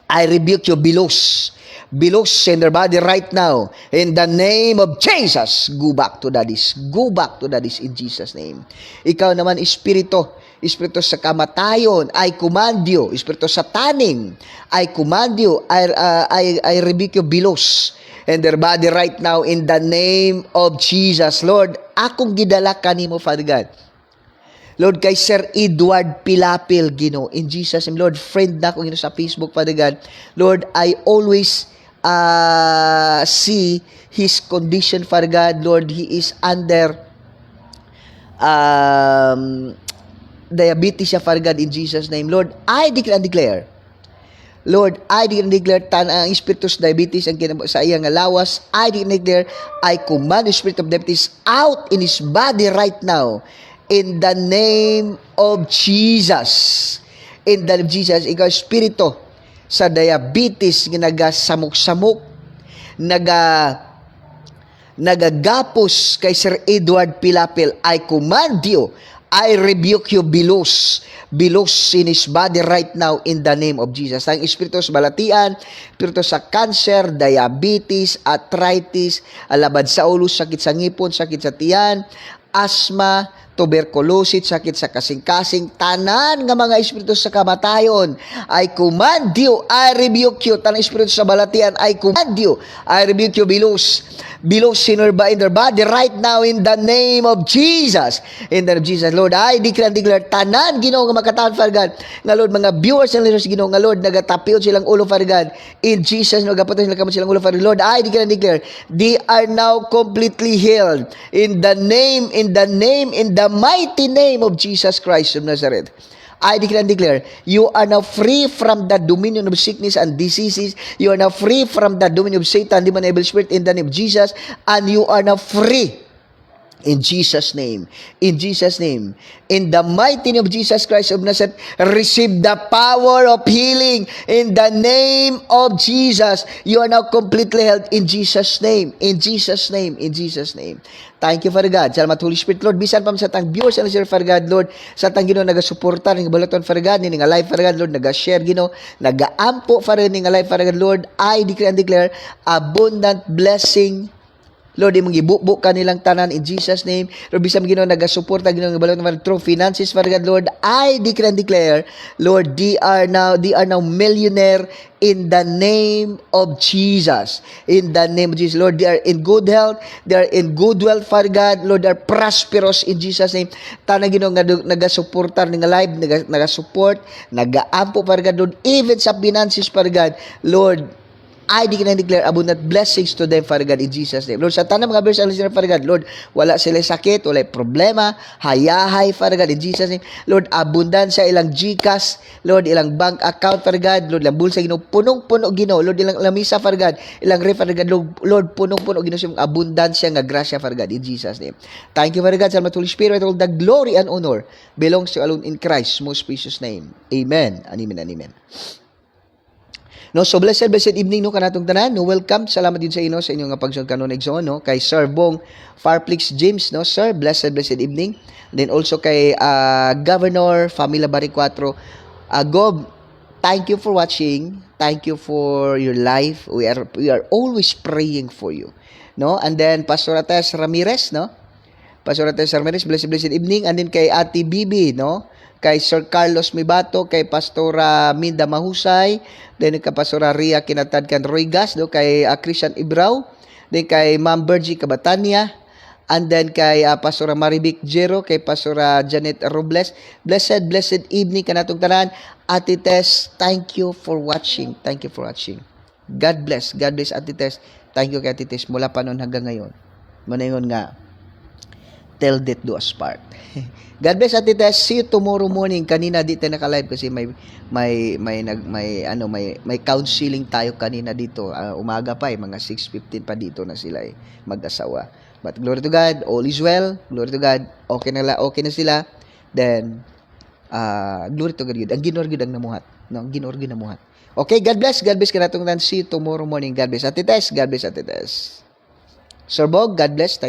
I rebuke you, below in their body right now. In the name of Jesus, go back to daddies. Go back to daddies in Jesus' name. Ikaw naman, espiritu sa kamatayon, I command you. Espiritu sa taning, I command you. I rebuke you, below in their body right now in the name of Jesus. Lord, akong gidala kanimo, Father God. Lord, kay Sir Edward Pilapil, Ginoo, in Jesus' name. Lord, friend na ko Ginoo sa Facebook, Father God. Lord, I always see his condition, Father God. Lord, he is under diabetes, Father God, in Jesus' name. Lord, I declare and declare. Lord, I declare and declare ang espiritu sa diabetes ang sa iyang lawas. I declare and declare, I command the spirit of diabetes out in his body right now. In the name of Jesus. In the name of Jesus, ikaw espiritu sa diabetes, nagasamok-samok, nagagapos kay Sir Edward Pilapil, I command you, I rebuke you, bilos in his body right now in the name of Jesus. Ang espiritu sa balatian, espiritu sa cancer, diabetes, arthritis, alabad sa ulo, sakit sa ngipon, sakit sa tiyan, asthma, tuberculosis, sakit sa kasing-kasing, tanan nga mga espiritu sa kamatayon, I command you, I rebuke you, tanang espiritu sa balatian, I command you, I rebuke you, below sinner in their body right now in the name of Jesus. In the name of Jesus, Lord, I declare, tanan, Ginoo nga makataon, Father God, nga Lord, mga viewers and listeners, Ginoo, nga Lord, nagatapiot silang ulo, Father God, in Jesus, nagaputan silang ulo, Father Lord, I declare, they are now completely healed, in the mighty name of Jesus Christ of Nazareth. I declare and declare, you are now free from the dominion of sickness and diseases. You are now free from the dominion of Satan, demon, evil spirit, in the name of Jesus. And you are now free. In Jesus' name. In Jesus' name. In the mighty name of Jesus Christ of Nazareth, receive the power of healing. In the name of Jesus. You are now completely healed in Jesus' name. In Jesus' name. In Jesus' name. Thank you, Father God. Salamat, Holy Spirit, Lord. Bisan pa sa tang viewers and listeners, Father God, Lord. Sa tang Ginoo nagasuporta ng balaton, Father God, ni nga live, Father God, Lord, naga-share, Ginoo, naga-ampo, Father God, ni nga live, Father God, Lord. I declare and declare abundant blessing. Lord, imong gibukbuk kanilang tanan in Jesus' name. Lord, bisam Ginoo nagasuporta Ginoo nga balaton through finances, Father God, Lord. I declare and declare, Lord, they are now millionaire in the name of Jesus. In the name of Jesus, Lord, they are in good health, they are in good wealth, Father God, Lord, they are prosperous in Jesus' name. Tanang Ginoo nga nagasuporta nga live, nagasupport, nagaampo, Father God, Lord, even sa finances, Father God, Lord, I declare abundant blessings to them, Father God, in Jesus' name. Lord, sa tanang mga viewers and listeners, Father God, Lord, wala sila sakit, wala problema, hayahay, Father God, in Jesus' name. Lord, abundant sa ilang GCash, Lord, ilang bank account, Father God, Lord, ilang bulsa, Ginoo, punong-puno, Ginoo, Lord, ilang lamisa, Father God, ilang ref, Father God, Lord, punong-puno, Ginoo, sa abundansya nga grasya, Father God, in Jesus' name. Thank you, Father God, salamat, Holy Spirit, all the glory and honor belongs to alone in Christ's most precious name. Amen. Amen and amen. No, so blessed evening no kanatong tanan. No, welcome. Salamat din sa inyo sa inyong pagsugod kanon igsoon no kay Sir Bong Farplix James no sir. Blessed evening. Then also kay Governor Famila Baricuatro. Gob, thank you for watching. Thank you for your life. We are always praying for you. No? And then Pastor Ates Ramirez, no? Pastor Ates Ramirez, blessed evening. And then kay Ate Bibi, no? Kay Sir Carlos Mibato, kay Pastora Minda Mahusay, then kay Pastora Ria Kinatadkan Roygas, no? Kay Christian Ibrao, then kay Ma'am Bergie Cabatania, and then kay Pastora Maribic Jero, kay Pastora Janet Robles. Blessed evening kanatong tanan. Ate Tess, thank you for watching. Thank you for watching. God bless Ate Tess. Thank you kay Ate Tess mula pa noon hanggang ngayon. Muna yun nga, till death do us part. God bless Ate Tess. See you tomorrow morning. Kanina di tayo naka-live kasi may counseling tayo kanina dito. Umaga pa mga 6:15 pa dito na sila mag-asawa. But glory to God, all is well. Glory to God, okay na sila. Then glory to God. Ang ginorgid ang namuhat. No, ang ginorgid namuhat. Okay, God bless kanatong see you tomorrow morning. God bless Ate Tess. God bless Ate Tess. Sir Bog, God bless.